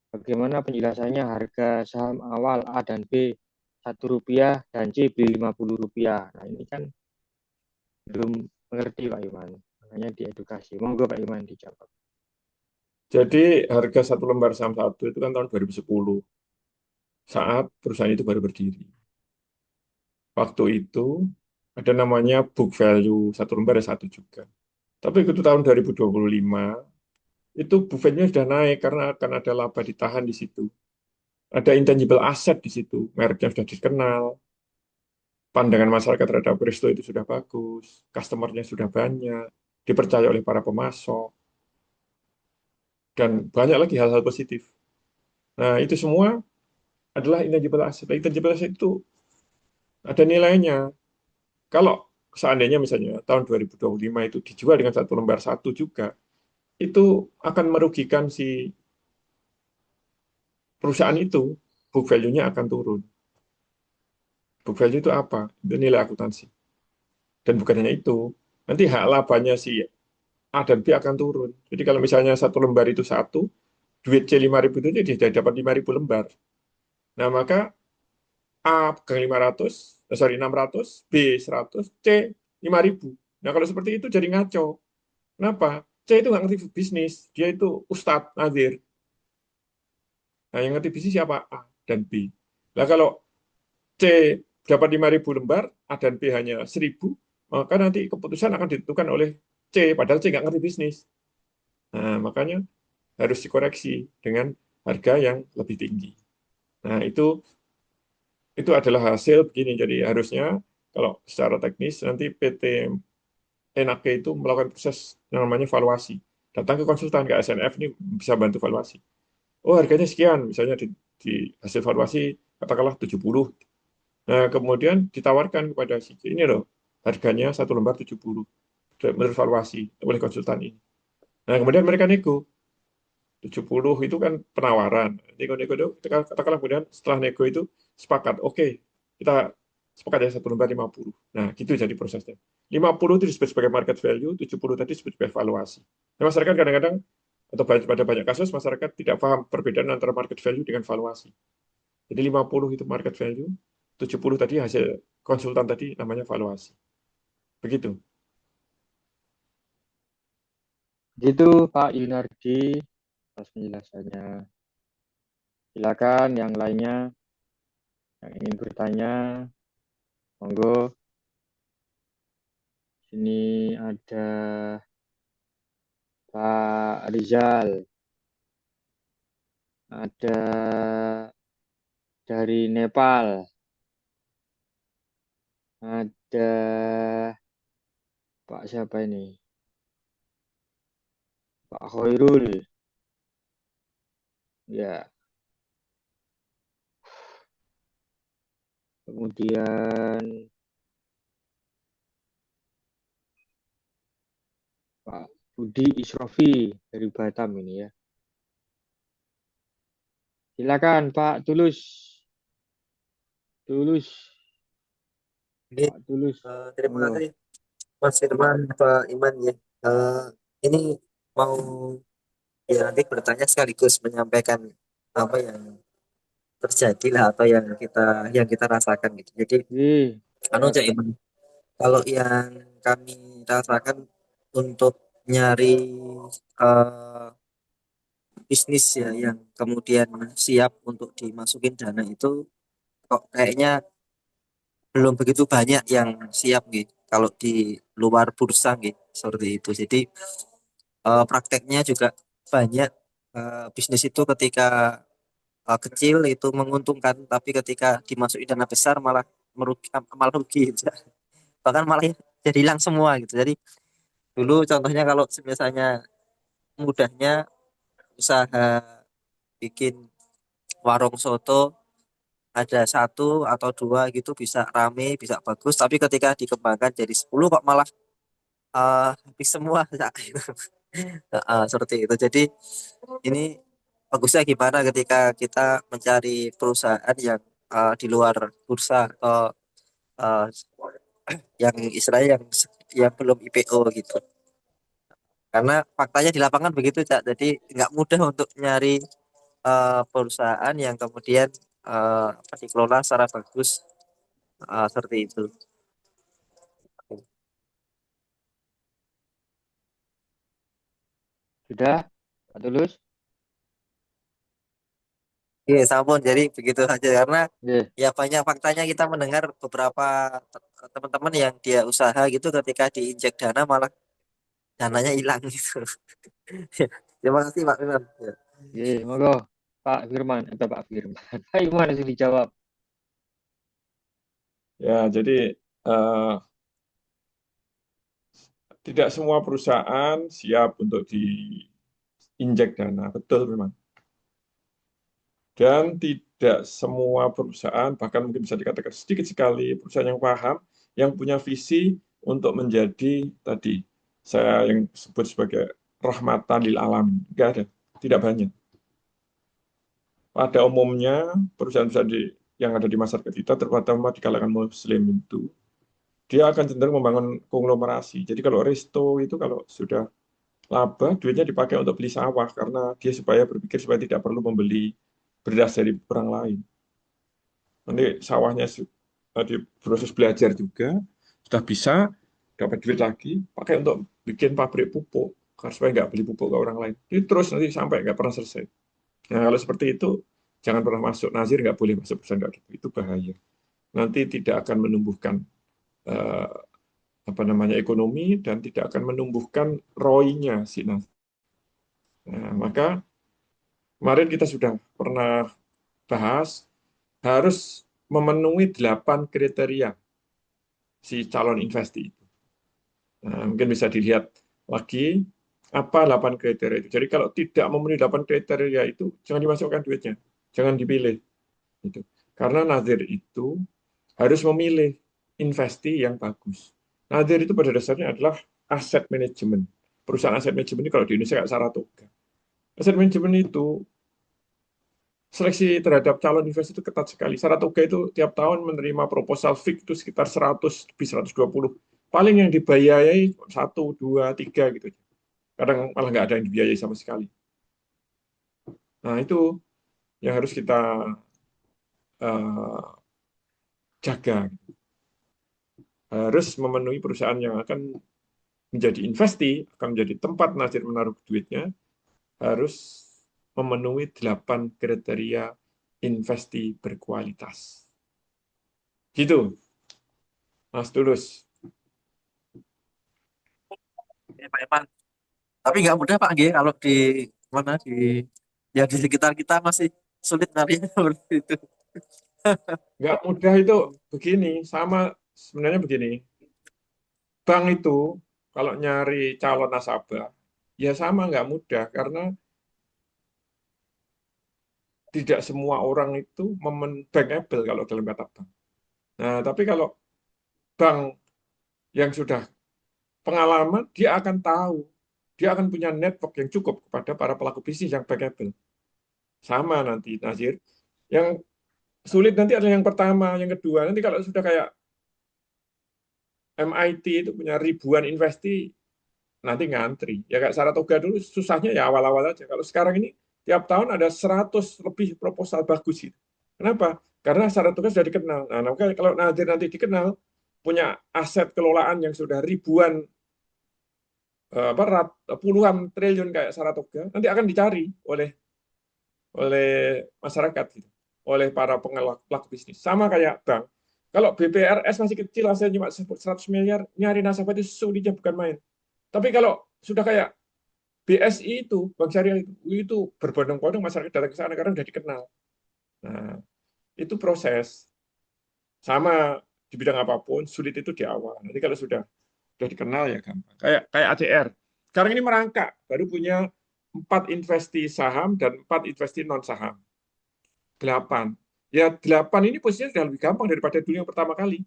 bagaimana penjelasannya harga saham awal A dan B Rp1 dan C beli Rp50. Nah, ini kan belum mengerti Pak Iman. Makanya diedukasi. Monggo Pak Iman dijawab. Jadi harga satu lembar saham satu itu kan tahun 2010 saat perusahaan itu baru berdiri. Waktu itu ada namanya book value satu lembar ada satu juga. Tapi itu tahun 2025 itu book value-nya sudah naik karena akan ada laba ditahan di situ. Ada intangible asset di situ, mereknya sudah dikenal, pandangan masyarakat terhadap Presto itu sudah bagus, customer-nya sudah banyak, dipercaya oleh para pemasok, dan banyak lagi hal-hal positif. Nah, itu semua adalah intangible asset. Intangible asset itu ada nilainya. Kalau seandainya misalnya tahun 2025 itu dijual dengan satu lembar satu juga, itu akan merugikan si perusahaan itu. Book value-nya akan turun. Book value itu apa? Itu nilai akuntansi. Dan bukan hanya itu, nanti hak labanya si A dan B akan turun. Jadi kalau misalnya satu lembar itu satu, duit C 5.000 itu dia dapat 5.000 lembar. Nah, maka A pegang 500, 600, B 100, C 5.000. Nah, kalau seperti itu jadi ngaco. Kenapa? C itu nggak ngerti bisnis, dia itu Ustadz Nazir. Nah, yang ngerti bisnis siapa? A dan B. Nah, kalau C dapat 5.000 lembar, A dan B hanya 1.000, maka nanti keputusan akan ditentukan oleh C, padahal C nggak ngerti bisnis. Nah, makanya harus dikoreksi dengan harga yang lebih tinggi. Nah, itu adalah hasil begini. Jadi harusnya kalau secara teknis nanti PT NAK itu melakukan proses yang namanya valuasi. Datang ke konsultan, ke SNF ini bisa bantu valuasi. Oh, harganya sekian, misalnya di hasil valuasi katakanlah 70. Nah, kemudian ditawarkan kepada si C, ini loh, harganya satu lembar 70 menurut valuasi oleh konsultan ini. Nah, kemudian mereka nego. 70 itu kan penawaran. Nego-nego itu, katakanlah kemudian setelah nego itu sepakat, oke, kita sepakat ya satu lembar 50. Nah, gitu jadi prosesnya. 50 itu disebut sebagai market value, 70 tadi disebut sebagai valuasi. Nah, masyarakat kadang-kadang, atau pada banyak kasus, masyarakat tidak paham perbedaan antara market value dengan valuasi. Jadi 50 itu market value, 70 tadi hasil konsultan tadi namanya valuasi. Begitu. Gitu Pak Yunardi atas penjelasannya. Silakan yang lainnya yang ingin bertanya, monggo. Sini ada Pak Rizal, ada dari Nepal, ada Pak siapa ini? Pak Khairul, ya. Kemudian Pak Budi Isrofi dari Batam ini ya. Silakan Pak Tulus. Tulus, Ini, Pak Tulus. terima Monggo. kasih Mas Firman, Pak Iman ya. Ini mau ya nanti bertanya sekaligus menyampaikan apa yang terjadi lah atau yang kita rasakan gitu. Jadi anu Siap. Cak Iman, kalau yang kami rasakan untuk nyari eh, bisnis ya yang kemudian siap untuk dimasukin dana itu kok kayaknya belum begitu banyak yang siap gitu. Kalau di luar bursa gitu seperti itu. Jadi prakteknya juga banyak bisnis itu ketika kecil itu menguntungkan, tapi ketika dimasukin dana besar malah rugi gitu. Bahkan malah jadi hilang semua gitu. Jadi dulu contohnya kalau misalnya mudahnya usaha bikin warung soto ada satu atau dua gitu bisa rame bisa bagus, tapi ketika dikembangkan jadi 10 kok malah habis semua. Seperti itu. Jadi ini bagusnya gimana ketika kita mencari perusahaan yang di luar bursa atau uh, yang istilahnya yang belum IPO gitu. Karena faktanya di lapangan begitu, Cak. Jadi nggak mudah untuk nyari perusahaan yang kemudian dikelola secara bagus seperti itu. Sudah, Pak Tulus? Iya, sampun. Jadi begitu saja karena Oke. ya banyak faktanya kita mendengar beberapa teman-teman yang dia usaha gitu ketika diinjek dana malah dananya hilang gitu. Terima kasih Pak Firman. Ya. Oke, monggo. Pak Firman, Pak Firman. Pak Iman langsung dijawab. Ya, jadi tidak semua perusahaan siap untuk diinjek dana, betul memang. Dan tidak semua perusahaan, bahkan mungkin bisa dikatakan sedikit sekali perusahaan yang paham, yang punya visi untuk menjadi tadi saya yang sebut sebagai rahmatan lil alam. Enggak ada, tidak banyak. Pada umumnya perusahaan-perusahaan yang ada di masyarakat kita, terutama di kalangan Muslim itu, dia akan cenderung membangun konglomerasi. Jadi kalau resto itu kalau sudah laba, duitnya dipakai untuk beli sawah karena dia supaya berpikir supaya tidak perlu membeli beras dari orang lain. Nanti sawahnya di proses belajar juga sudah bisa dapat duit lagi, pakai untuk bikin pabrik pupuk karena supaya nggak beli pupuk ke orang lain. Jadi terus nanti sampai nggak pernah selesai. Nah kalau seperti itu jangan pernah masuk. Nazir nggak boleh masuk perusahaan nggak gitu, itu bahaya. nanti tidak akan menumbuhkan ekonomi dan tidak akan menumbuhkan ROI-nya si nasabah. Nah, maka kemarin kita sudah pernah bahas harus memenuhi 8 kriteria si calon investi itu. Nah, mungkin bisa dilihat lagi apa 8 kriteria itu. Jadi kalau tidak memenuhi 8 kriteria itu, jangan dimasukkan duitnya, jangan dipilih. Gitu. Karena nazir itu harus memilih investi yang bagus. Nazir itu pada dasarnya adalah aset manajemen. Perusahaan aset manajemen ini kalau di Indonesia kayak Saratoga. Aset manajemen itu seleksi terhadap calon investasi itu ketat sekali. Saratoga itu tiap tahun menerima proposal fix itu sekitar 100 lebih 120. Paling yang dibiayai 1, 2, 3 gitu. Kadang malah nggak ada yang dibiayai sama sekali. Nah itu yang harus kita jaga. Harus memenuhi perusahaan yang akan menjadi investi, akan menjadi tempat nazir menaruh duitnya, harus memenuhi 8 kriteria investi berkualitas. Gitu, Mas Tulus. Pak Eman. Tapi nggak mudah Pak G, kalau di mana di sekitar kita masih sulit nyarinya seperti itu. Nggak mudah itu begini, sama sebenarnya begini. Bank itu kalau nyari calon nasabah, ya sama nggak mudah karena tidak semua orang itu bankable kalau dalam kata bank. Nah, tapi kalau bank yang sudah pengalaman, dia akan tahu, dia akan punya network yang cukup kepada para pelaku bisnis yang bankable. Sama nanti, Nazir. Yang sulit nanti adalah yang pertama, yang kedua. Nanti kalau sudah kayak MIT itu punya ribuan investi, nanti ngantri. Ya kayak Saratoga dulu susahnya ya awal-awal aja. Kalau sekarang ini tiap tahun ada 100 lebih proposal bagus gitu. Kenapa? Karena Saratoga sudah dikenal. Nah, kalau Nazir nanti dikenal, punya aset kelolaan yang sudah ribuan puluhan triliun kayak Saratoga, nanti akan dicari oleh masyarakat gitu, oleh para pelaku bisnis. Sama kayak bank. Kalau BPRS masih kecil, hasilnya cuma 100 miliar, nyari nasabah itu sulitnya bukan main. Tapi kalau sudah kayak BSI itu, Bank Syariah itu berbondong-bondong masyarakat datang ke sana karena sudah dikenal. Nah, itu proses. Sama di bidang apapun, sulit itu di awal. Nanti kalau sudah dikenal ya gampang. Kayak ACR. Sekarang ini merangkak, baru punya 4 investi saham dan 4 investi non saham. 8. Ya 8 ini posisinya sudah lebih gampang daripada dulu yang pertama kali.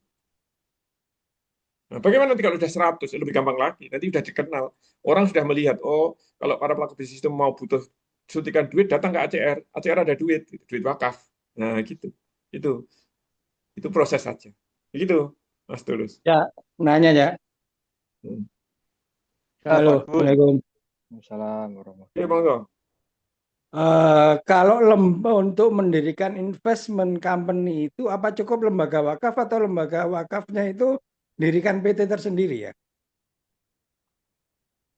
Nah, bagaimana nanti kalau sudah 100? Lebih gampang lagi. Nanti sudah dikenal. Orang sudah melihat, oh kalau para pelaku bisnis itu mau butuh suntikan duit, datang ke ACR. ACR ada duit wakaf. Nah gitu. Itu proses saja. Begitu, Mas Tulus. Ya, nanya ya. Hmm. Halo, Pak Gun. Assalamualaikum. Assalamualaikum warahmatullahi Oke, monggo. Kalau untuk mendirikan investment company itu apa cukup lembaga wakaf atau lembaga wakafnya itu dirikan PT tersendiri ya?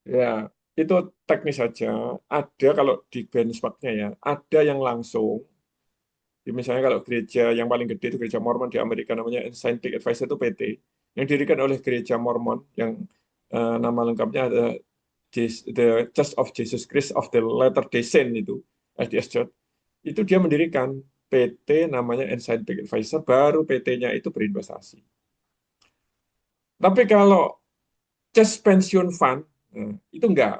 Ya, itu teknis saja. Ada kalau di benchmarknya ya, ada yang langsung. Misalnya kalau gereja yang paling gede itu gereja Mormon di Amerika namanya Scientific Advisor itu PT, yang didirikan oleh gereja Mormon yang nama lengkapnya ada The Church of Jesus Christ of the Latter-day Saint itu, LDS Church. Itu dia mendirikan PT namanya Scientific Advisor, baru PT-nya itu berinvestasi. Tapi kalau Church Pension Fund, itu enggak.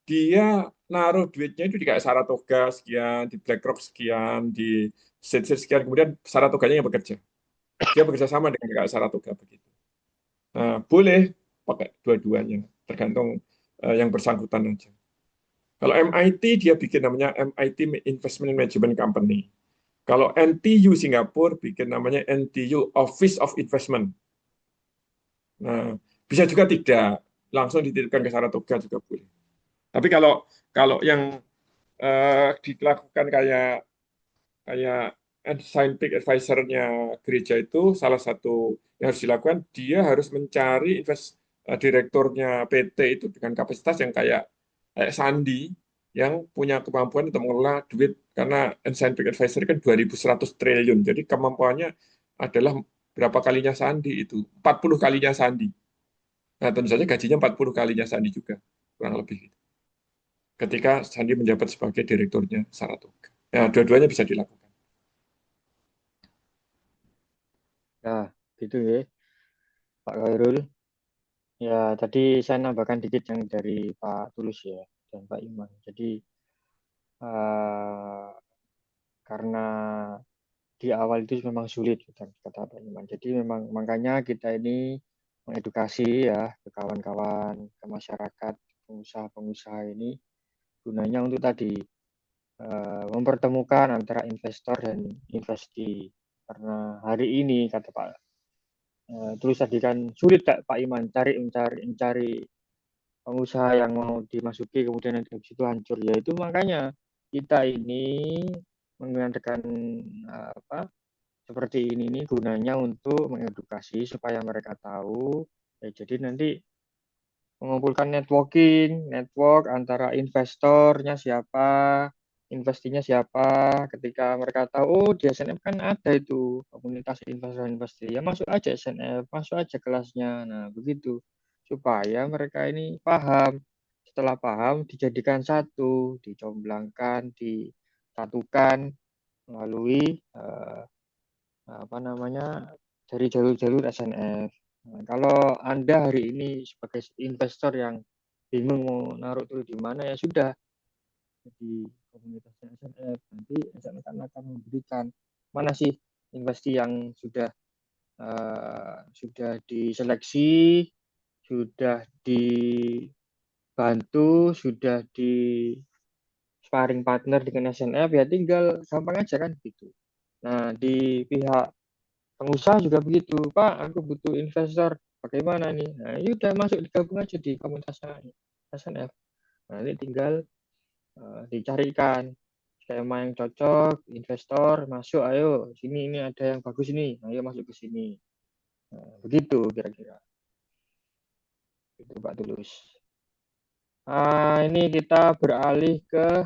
Dia naruh duitnya itu di kayak Saratoga sekian, di BlackRock sekian, di State sekian, kemudian Saratoganya yang bekerja. Dia bekerja sama dengan kayak Saratoga begitu. Nah, boleh pakai dua-duanya, tergantung yang bersangkutan aja. Kalau MIT dia bikin namanya MIT Investment Management Company. Kalau NTU Singapura bikin namanya NTU Office of Investment. Nah, bisa juga tidak langsung dititipkan ke Saratoga juga boleh. Tapi kalau yang dilakukan kayak scientific advisor-nya gereja itu, salah satu yang harus dilakukan, dia harus mencari direkturnya PT itu dengan kapasitas yang kayak Sandi, yang punya kemampuan untuk mengelola duit, karena scientific advisor kan 2.100 triliun, jadi kemampuannya adalah berapa kalinya Sandi itu? 40 kalinya Sandi. Nah, tentu saja gajinya 40 kalinya Sandi juga, kurang lebih. Ketika Sandi menjabat sebagai direkturnya Saratoga. Nah, dua-duanya bisa dilakukan. Nah, gitu ya, Pak Khairul. Ya, tadi saya nambahkan dikit yang dari Pak Tulus ya, dan Pak Iman. Jadi, karena di awal itu memang sulit, kata Pak Iman. Jadi memang makanya kita ini mengedukasi ya ke kawan-kawan, ke masyarakat, pengusaha-pengusaha ini gunanya untuk tadi mempertemukan antara investor dan investi. Karena hari ini kata Pak Tulus tadi kan sulit Pak Iman mencari pengusaha yang mau dimasuki kemudian nanti habis itu hancur ya itu makanya kita ini mengadakan seperti ini gunanya untuk mengedukasi supaya mereka tahu ya jadi nanti mengumpulkan network antara investornya siapa investinya siapa ketika mereka tahu oh di SNF kan ada itu komunitas investor investi ya masuk aja SNF masuk aja kelasnya nah begitu supaya mereka ini paham setelah paham dijadikan satu dicomblangkan disatukan melalui dari jalur-jalur SNF. Nah, kalau Anda hari ini sebagai investor yang bingung mau naruh dulu di mana ya sudah di komunitasnya SNF nanti SNF akan memberikan mana sih investi yang sudah diseleksi, sudah dibantu, sudah di sparring partner dengan SNF ya tinggal gampang aja kan gitu. Nah di pihak pengusaha juga begitu, Pak, aku butuh investor. Bagaimana nih? Nah, ya udah masuk digabung aja di komunitas SNF. Nah, ini tinggal dicarikan skema yang cocok, investor masuk, ayo sini ini ada yang bagus ini, ayo masuk ke sini. Nah, begitu kira-kira. Itu Pak Tulus. Nah, ini kita beralih ke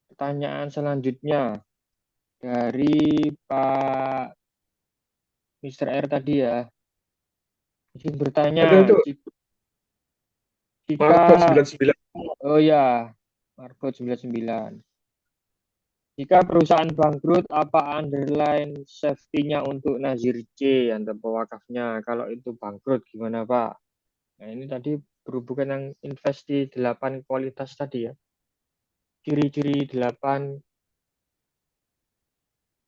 pertanyaan selanjutnya dari Pak Mr. R tadi ya. Izin bertanya, Ada itu jika Marbot 99. oh ya, Marbot 99. Jika perusahaan bangkrut, apa underline safety-nya untuk Nazir C atau pewakafnya? Kalau itu bangkrut gimana, Pak? Nah, ini tadi berhubungan yang investi 8 kualitas tadi ya. Ciri-ciri 8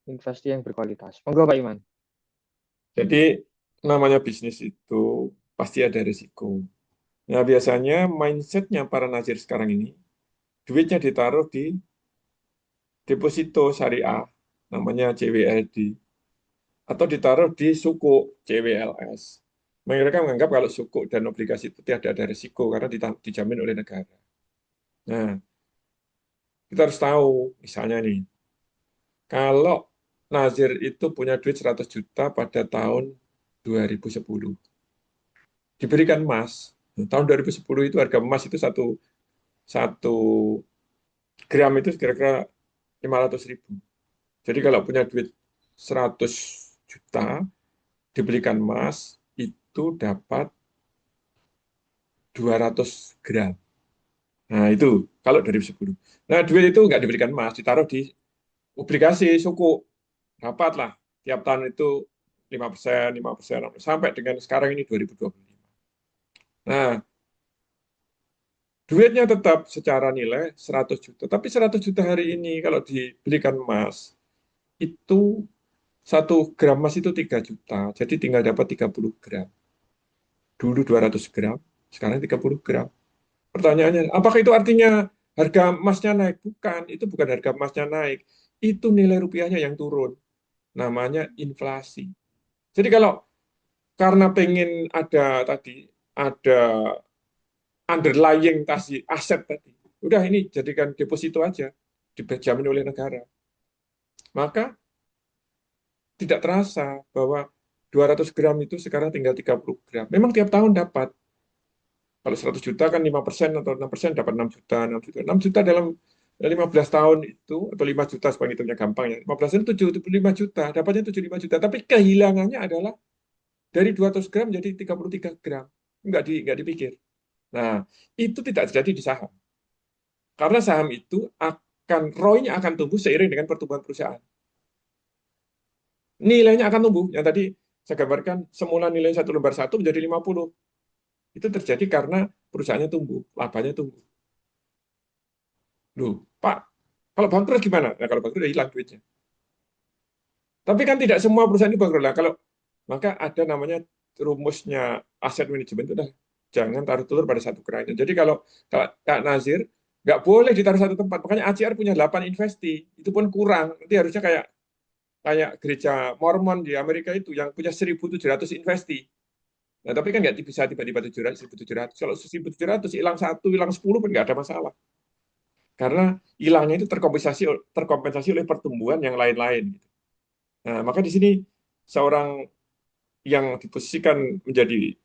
investi yang berkualitas. Monggo, Pak Iman. Jadi namanya bisnis itu pasti ada risiko. Nah, biasanya mindsetnya para nazir sekarang ini, duitnya ditaruh di deposito syariah, namanya CWLD, atau ditaruh di suku CWLS. Mereka menganggap kalau suku dan obligasi itu tidak ada risiko karena dijamin oleh negara. Nah, kita harus tahu, misalnya nih, kalau nazir itu punya duit 100 juta pada tahun 2010, diberikan emas. Tahun 2010 itu harga emas itu satu gram itu kira-kira 500.000. Jadi kalau punya duit 100 juta, dibelikan emas, itu dapat 200 gram. Nah itu kalau 2010. Nah duit itu nggak diberikan emas, ditaruh di obligasi suku. Dapatlah tiap tahun itu 5%, 5%, sampai dengan sekarang ini 2025. Nah, duitnya tetap secara nilai 100 juta. Tapi 100 juta hari ini kalau dibelikan emas, itu 1 gram emas itu 3 juta. Jadi tinggal dapat 30 gram. Dulu 200 gram, sekarang 30 gram. Pertanyaannya, apakah itu artinya harga emasnya naik? Bukan, itu bukan harga emasnya naik. Itu nilai rupiahnya yang turun. Namanya inflasi. Jadi kalau karena pengen ada underlying aset tadi, udah ini jadikan deposito aja, dijamin oleh negara. Maka tidak terasa bahwa 200 gram itu sekarang tinggal 30 gram. Memang tiap tahun dapat. Kalau 100 juta kan 5% atau 6% dapat 6 juta, 6 juta. 6 juta dalam 15 tahun itu, atau 5 juta supaya hitungnya gampang ya. 15 tahun 75 juta, dapatnya 75 juta. Tapi kehilangannya adalah dari 200 gram jadi 33 gram. Nggak dipikir. Nah, itu tidak terjadi di saham. Karena saham itu ROI-nya akan tumbuh seiring dengan pertumbuhan perusahaan. Nilainya akan tumbuh. Yang tadi saya gambarkan, semula nilai 1 lembar 1 menjadi 50. Itu terjadi karena perusahaannya tumbuh, labanya tumbuh. Loh, Pak, kalau bangkrut gimana? Nah, kalau bangkrut ya hilang duitnya. Tapi kan tidak semua perusahaan ini bangkrut lah. Maka ada namanya rumusnya aset manajemen itu dah jangan taruh telur pada satu keranjang. Jadi kalau Kak Nazir nggak boleh ditaruh satu tempat. Makanya ACR punya 8 investi, itu pun kurang. Nanti harusnya kayak gereja Mormon di Amerika itu yang punya 1.700 investi. Nah, tapi kan nggak bisa tiba-tiba 1.700. Kalau 1.700 hilang 1, hilang 10 pun nggak ada masalah. Karena hilangnya itu terkompensasi oleh pertumbuhan yang lain-lain. Nah, maka di sini seorang yang diposisikan menjadi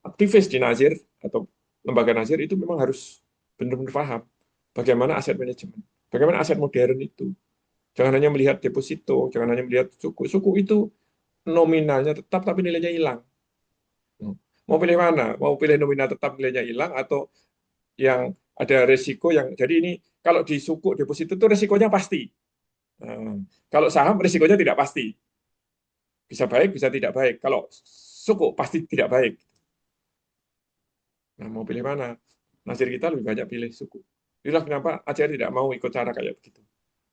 aktivis di Nazir atau lembaga Nazir itu memang harus benar-benar paham bagaimana aset manajemen, bagaimana aset modern itu. Jangan hanya melihat deposito, jangan hanya melihat suku. Suku itu nominalnya tetap tapi nilainya hilang. Mau pilih mana? Mau pilih nominal tetap nilainya hilang atau yang ada resiko yang jadi ini kalau di suku deposito itu resikonya pasti. Kalau saham resikonya tidak pasti. Bisa baik, bisa tidak baik. Kalau suku pasti tidak baik. Nah, mau pilih mana? Nasir kita lebih banyak pilih suku. Inilah kenapa ACR tidak mau ikut cara kayak begitu.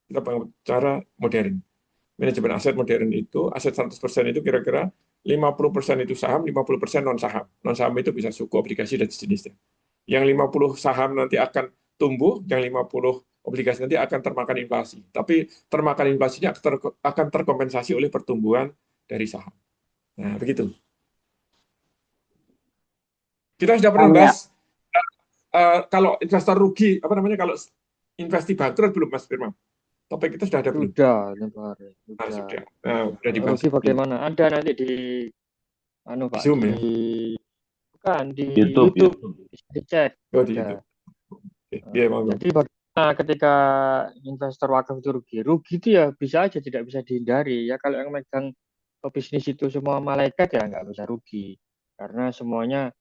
Kita pakai cara modern. Manajemen aset modern itu, aset 100% itu kira-kira 50% itu saham, 50% non-saham. Non-saham itu bisa suku, obligasi, dan sejenisnya. Yang 50 saham nanti akan tumbuh, yang 50 obligasi nanti akan termakan inflasi. Tapi termakan inflasinya akan terkompensasi oleh pertumbuhan dari saham. Nah, begitu. Kita sudah pernah bahas kalau investor rugi, kalau investasi bangkrut belum, Mas Firman? Topik kita sudah ada belum? Sudah, Pak. Sudah. Sudah dibahas. Rugi bagaimana? Ada nanti di Pak, Zoom, di ya? bukan di YouTube. bisa dicek. Oh, di YouTube. Iya, Jadi bagaimana ketika investor wakaf itu rugi? Rugi itu ya bisa aja tidak bisa dihindari. Ya kalau yang megang bisnis itu semua malaikat ya nggak bisa rugi. Karena semuanya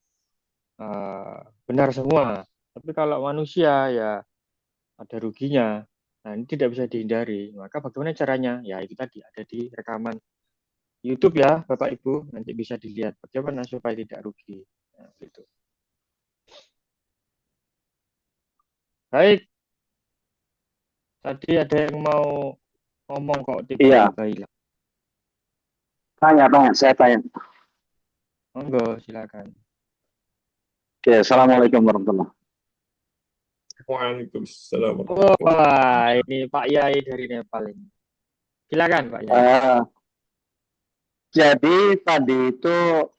benar semua. Tapi kalau manusia ya ada ruginya. Nah, ini tidak bisa dihindari. Maka bagaimana caranya? Ya itu tadi ada di rekaman YouTube ya, Bapak Ibu. Nanti bisa dilihat bagaimana supaya tidak rugi. Nah, gitu. Baik. Tadi ada yang mau ngomong kok tiba-tiba hilang. Tanya, saya tanya. Monggo, silakan. Oke, Assalamualaikum warahmatullahi wabarakatuh. Waalaikumsalam. Wah, ini Pak Yai dari Nepal ini. Silakan Pak Yai. Jadi tadi itu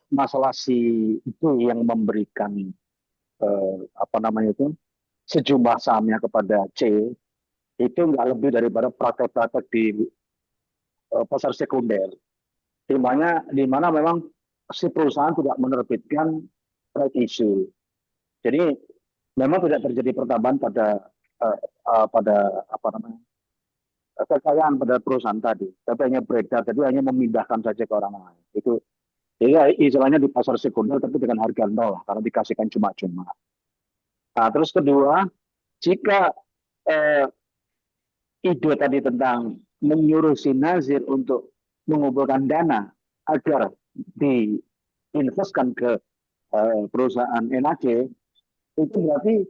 masalah itu yang memberikan sejumlah sahamnya kepada C itu nggak lebih daripada praktek-praktek di pasar sekunder, di mana memang si perusahaan tidak menerbitkan right issue. Jadi memang tidak terjadi pertambahan pada kekayaan pada perusahaan tadi, tapi hanya beredar, jadi hanya memindahkan saja ke orang lain. Itu jadi istilahnya di pasar sekunder, tapi dengan harga nol karena dikasihkan cuma-cuma. Nah, terus kedua, jika ide tadi tentang menyuruh si Nazir untuk mengumpulkan dana agar diinvestkan ke perusahaan NAC, itu berarti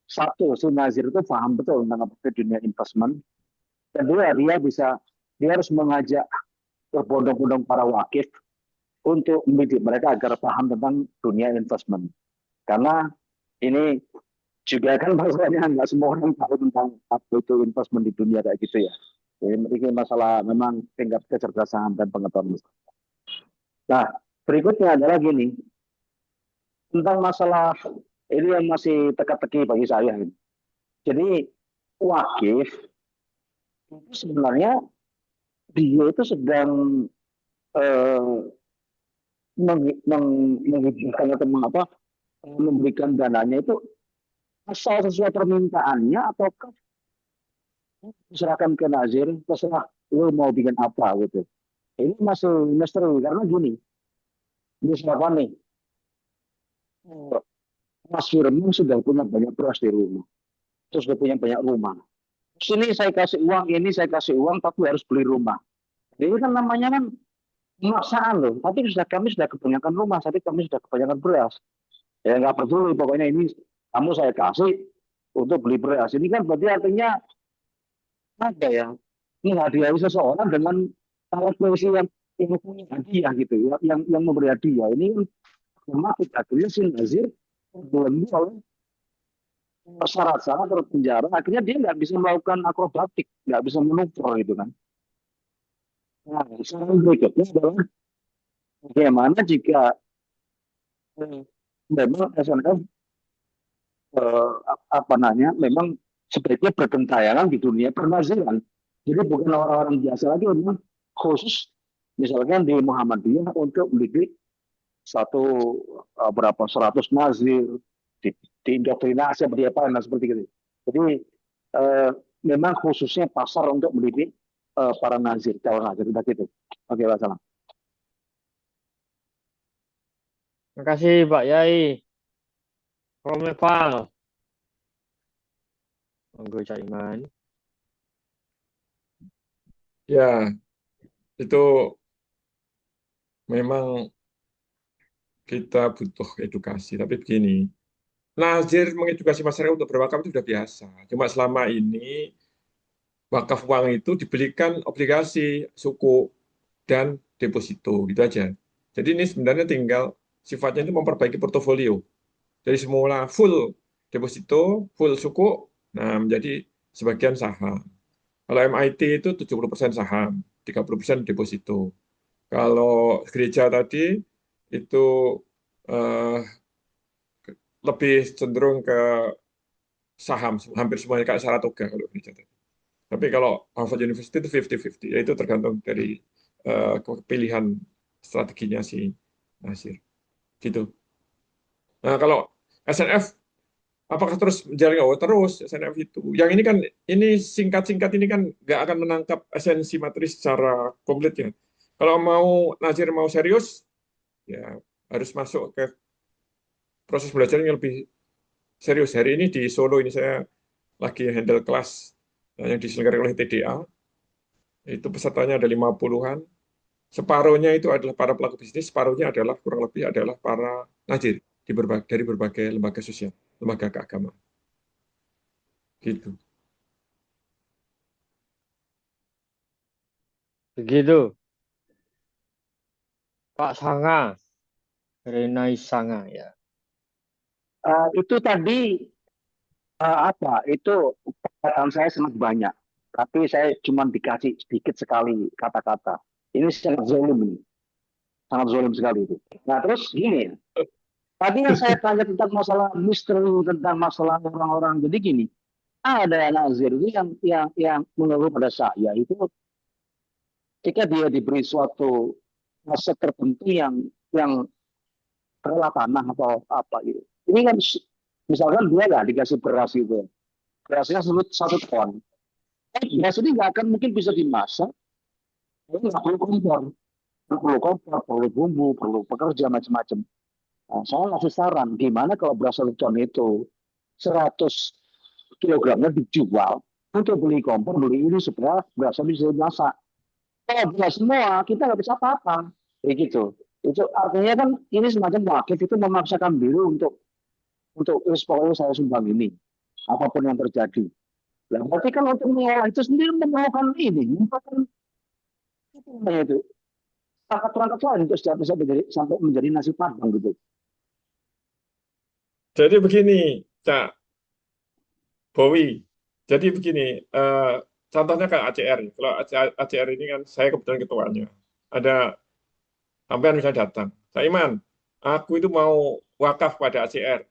satu, si Nazir itu paham betul tentang dunia investment. Kedua, dia harus mengajak berbondong-bondong para wakif untuk mendidik mereka agar paham tentang dunia investment. Karena ini juga kan masalahnya nggak semua orang tahu tentang apa itu investment di dunia kayak gitu ya. Jadi ini masalah memang tingkat kecerdasan dan pengetahuan. Nah, berikutnya adalah gini, tentang masalah ini yang masih teka-teki bagi saya. Jadi wakif sebenarnya dia itu sedang menghidupkan atau memberikan dananya itu asal sesuai permintaannya ataukah serahkan ke nazir, terserah lu mau bikin apa gitu. Ini masih misteri karena gini, misalkan nih, eh, Mas Firman sudah punya banyak beras di rumah, terus sudah punya banyak rumah. Terus ini saya kasih uang, ini saya kasih uang, tapi harus beli rumah. Ini kan namanya kan pemaksaan loh. Tapi kami sudah kebanyakan rumah, tapi kami sudah kebanyakan beras. Ya nggak peduli, pokoknya ini kamu saya kasih untuk beli beras. Ini kan berarti artinya apa ya? Menghadiahi seseorang dengan ekspresi yang punya hadiah gitu, ya, yang memberi hadiah. Ini termasuk akhirnya si Nazir belum oleh syarat-syarat atau penjara. Akhirnya dia nggak bisa melakukan akrobatik, nggak bisa manuver gitu kan. Nah, sekarang berikutnya adalah bagaimana jika eh, memang SNF apa namanya memang sebaiknya bergentayangan di dunia pernaziran. Jadi bukan orang-orang biasa lagi, memang khusus misalkan di Muhammadiyah untuk mendidik satu berapa 100 nazir di, diindoktrinasi seperti apa dan seperti itu. Jadi eh, memang khususnya pasar untuk mendidik para nazir, calon nazir gitu. Oke, wassalam. Terima kasih Pak Yai. Romeval. Monggo Cak Iman. Ya, itu memang kita butuh edukasi. Tapi begini, Nazir mengedukasi masyarakat untuk berwakaf itu sudah biasa. Cuma selama ini wakaf uang itu dibelikan obligasi, suku, dan deposito, gitu aja. Jadi ini sebenarnya tinggal sifatnya itu memperbaiki portofolio. Jadi semula full deposito, full suku, nah menjadi sebagian saham. Kalau MIT itu 70% saham, 30% deposito. Kalau gereja tadi itu eh, lebih cenderung ke saham, hampir semuanya kayak Saratoga kalau gereja tadi. Tapi kalau Harvard University itu 50-50, yaitu tergantung dari pilihan strateginya si Nasir. Gitu. Nah, kalau SNF, apakah terus menjaring? Oh, terus SNF itu. Yang ini kan, ini singkat-singkat ini kan nggak akan menangkap esensi materi secara komplit ya. Kalau mau Nasir mau serius, ya harus masuk ke proses belajar yang lebih serius. Hari ini di Solo ini saya lagi handle kelas yang diselenggarakan oleh TDA. Itu pesertanya ada 50-an. Separuhnya itu adalah para pelaku bisnis, separuhnya adalah kurang lebih adalah para najir dari berbagai lembaga sosial, lembaga keagamaan. Gitu. Begitu. Pak Sanga. Renai Sanga ya. Itu tadi apa? Itu perkataan saya sangat banyak, tapi saya cuma dikasih sedikit sekali kata-kata. Ini sangat zolim ini, sangat zolim sekali itu. Nah terus gini ya, tadi yang saya tanya tentang masalah misteri, tentang masalah orang-orang. Jadi gini, ada nazir itu yang mengeluh pada saya itu ketika dia diberi suatu aset tertentu yang rela tanah atau apa gitu. Ini kan misalkan dia nggak dikasih beras itu, berasnya 1 ton. Beras ini nggak akan mungkin bisa dimasak, nggak perlu kompor, perlu bumbu, perlu pekerja macam-macam. Nah, saya ngasih saran, gimana kalau beras 1 ton itu 100 kilogramnya dijual untuk beli kompor, beli ini supaya berasnya bisa dimasak. Kalau beras semua, kita nggak bisa apa-apa. Kayak gitu. Itu artinya kan ini semacam wakif itu memaksakan diri untuk pokoknya saya sumbang ini, apapun yang terjadi. Nah, berarti kan untuk mengelola itu sendiri memerlukan ini, merupakan itu perangkat lain untuk setiap bisa sampai menjadi nasi padang gitu. Jadi begini, Cak Bowi. Jadi begini, contohnya kayak ACR. Kalau ACR ini kan saya kebetulan ketuanya. Ada sampean misalnya datang, Cak Iman, aku itu mau wakaf pada ACR.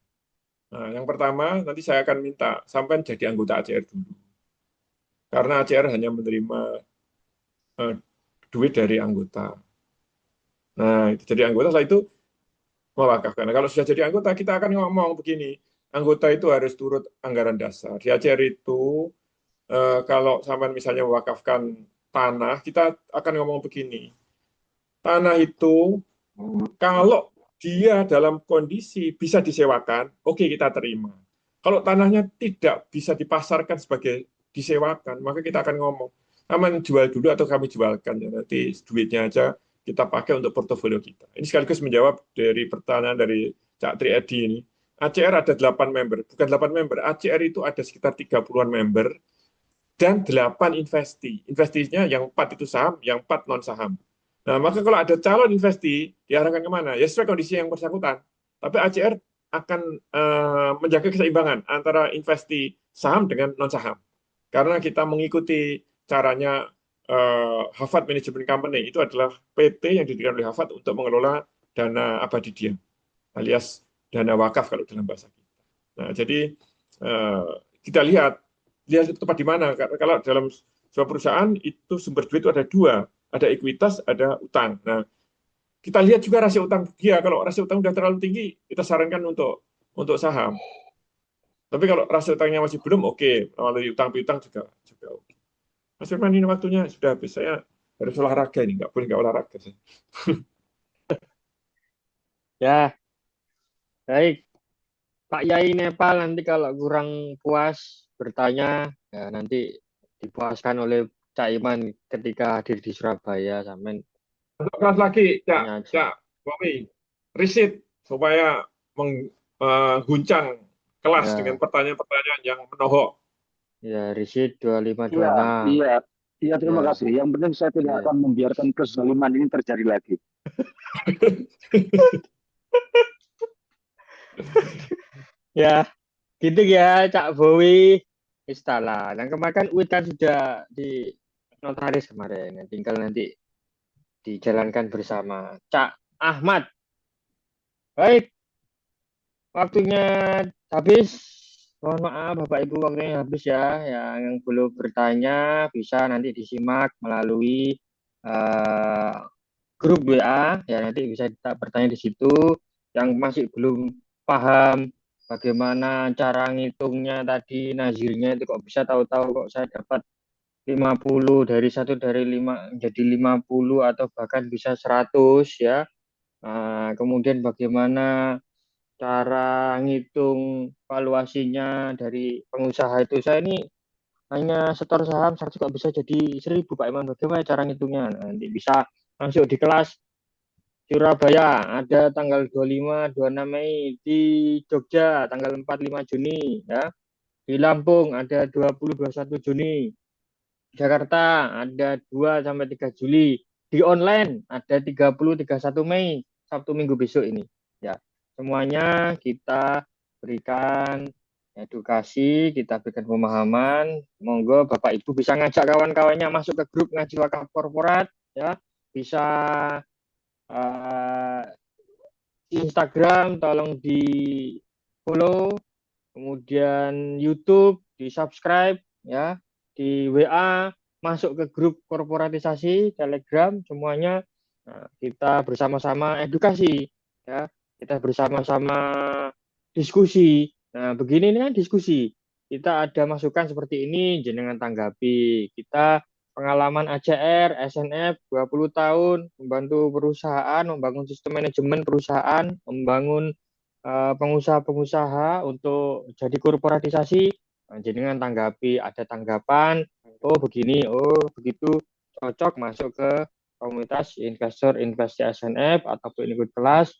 Nah, yang pertama nanti saya akan minta sampean jadi anggota ACR dulu. Karena ACR hanya menerima duit dari anggota. Nah, itu jadi anggota, setelah itu mewakafkan. Nah, kalau sudah jadi anggota, kita akan ngomong begini, anggota itu harus turut anggaran dasar. Di ACR itu kalau sampean misalnya mewakafkan tanah, kita akan ngomong begini. Tanah itu kalau dia dalam kondisi bisa disewakan, oke kita terima. Kalau tanahnya tidak bisa dipasarkan sebagai disewakan, maka kita akan ngomong, aman jual dulu atau kami jualkan ya, nanti duitnya aja kita pakai untuk portofolio kita. Ini sekaligus menjawab dari pertanyaan dari Cak Tri Edi ini. ACR ada 8 member, bukan 8 member, ACR itu ada sekitar 30-an member dan 8 investi. Investinya yang 4 itu saham, yang 4 non saham. Nah, maka kalau ada calon investi, diarahkan kemana? Ya sesuai kondisi yang bersangkutan. Tapi ACR akan menjaga keseimbangan antara investi saham dengan non saham. Karena kita mengikuti caranya Harvard Management Company, itu adalah PT yang didirikan oleh Harvard untuk mengelola dana abadi diam, alias dana wakaf kalau dalam bahasa kita. Nah, jadi kita lihat tepat di mana. Kalau dalam sebuah perusahaan itu sumber duit itu ada dua, ada ekuitas, ada utang. Nah, kita lihat juga rasio utang dia. Kalau rasio utang sudah terlalu tinggi, kita sarankan untuk saham. Tapi kalau rasio utangnya masih belum, oke, melalui utang piutang juga oke. Mas Firman, ini waktunya sudah habis. Saya harus olahraga ini, nggak boleh nggak olahraga. Ya, baik. Pak Yai Nepal nanti kalau kurang puas bertanya, ya nanti dipuaskan oleh Cak Iman ketika hadir di Surabaya. Sampai Untuk kelas lagi, tanya aja. Cak Bomi, riset supaya mengguncang kelas Ya, dengan pertanyaan-pertanyaan yang menohok. ya Risid 2526. Iya, terima Ya, kasih. Yang penting saya tidak ya. akan membiarkan kezaliman ini terjadi lagi. Ya, gitu ya Cak Bowi. Istalah. Dan kemarin kan UIT kan sudah di notaris kemarin. Tinggal nanti dijalankan bersama. Cak Ahmad. Baik, waktunya habis. Mohon maaf Bapak Ibu, waktunya habis ya. Yang belum bertanya bisa nanti disimak melalui grup WA. Ya nanti bisa kita bertanya di situ. Yang masih belum paham bagaimana cara ngitungnya tadi nazirnya itu kok bisa tahu-tahu kok saya dapat 50 dari 5 menjadi 50 atau bahkan bisa 100 ya. Kemudian bagaimana cara ngitung valuasinya dari pengusaha itu. Saya ini hanya setor saham 100 kok bisa jadi 1000 Pak Iman. Bagaimana cara ngitungnya? Nanti bisa langsung di kelas Surabaya ada tanggal 25 26 Mei, di Jogja tanggal 4 5 Juni ya. Di Lampung ada 20 21 Juni. Jakarta ada 2 sampai 3 Juli. Di online ada 30 31 Mei, Sabtu Minggu besok ini. Ya. Semuanya kita berikan edukasi, kita berikan pemahaman. Monggo Bapak Ibu bisa ngajak kawan-kawannya masuk ke grup ngaji wakaf korporat ya. Bisa Instagram tolong di follow, kemudian YouTube di subscribe ya, di WA masuk ke grup korporatisasi Telegram semuanya. Nah, kita bersama-sama edukasi ya, kita bersama-sama diskusi. Nah, begini ini kan diskusi. Kita ada masukan seperti ini, jenengan tanggapi. Kita pengalaman ACR, SNF 20 tahun membantu perusahaan, membangun sistem manajemen perusahaan, membangun pengusaha-pengusaha untuk jadi korporatisasi. Jenengan tanggapi, ada tanggapan, oh begini, oh begitu, cocok masuk ke komunitas investor investasi SNF ataupun ikut kelas.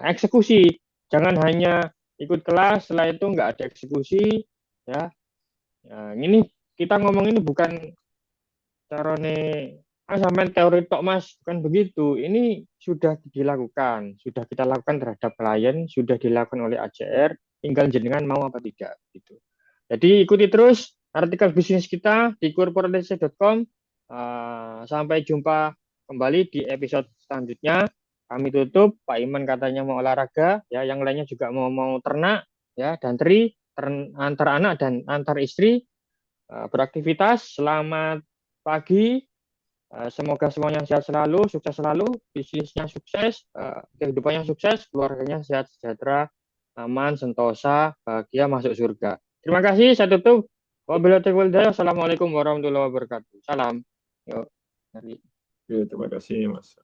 Eksekusi, jangan hanya ikut kelas setelah itu nggak ada eksekusi ya. Ini kita ngomong ini bukan carane sampai teori tok Mas, bukan begitu. Ini sudah dilakukan, sudah kita lakukan terhadap klien, sudah dilakukan oleh ACR, tinggal jenengan mau apa tidak gitu. Jadi ikuti terus artikel bisnis kita di corporatesi.com. Sampai jumpa kembali di episode selanjutnya. Kami tutup. Pak Iman katanya mau olahraga, ya. Yang lainnya juga mau ternak, ya, dan antar anak dan antar istri beraktivitas. Selamat pagi. Semoga semuanya sehat selalu, sukses selalu, bisnisnya sukses, kehidupannya sukses, keluarganya sehat sejahtera, aman, sentosa, bahagia, masuk surga. Terima kasih, saya tutup. Wabillahi taufiq wal hidayah. Assalamualaikum warahmatullahi wabarakatuh. Salam. Yuk. Mari. Oke, terima kasih Mas.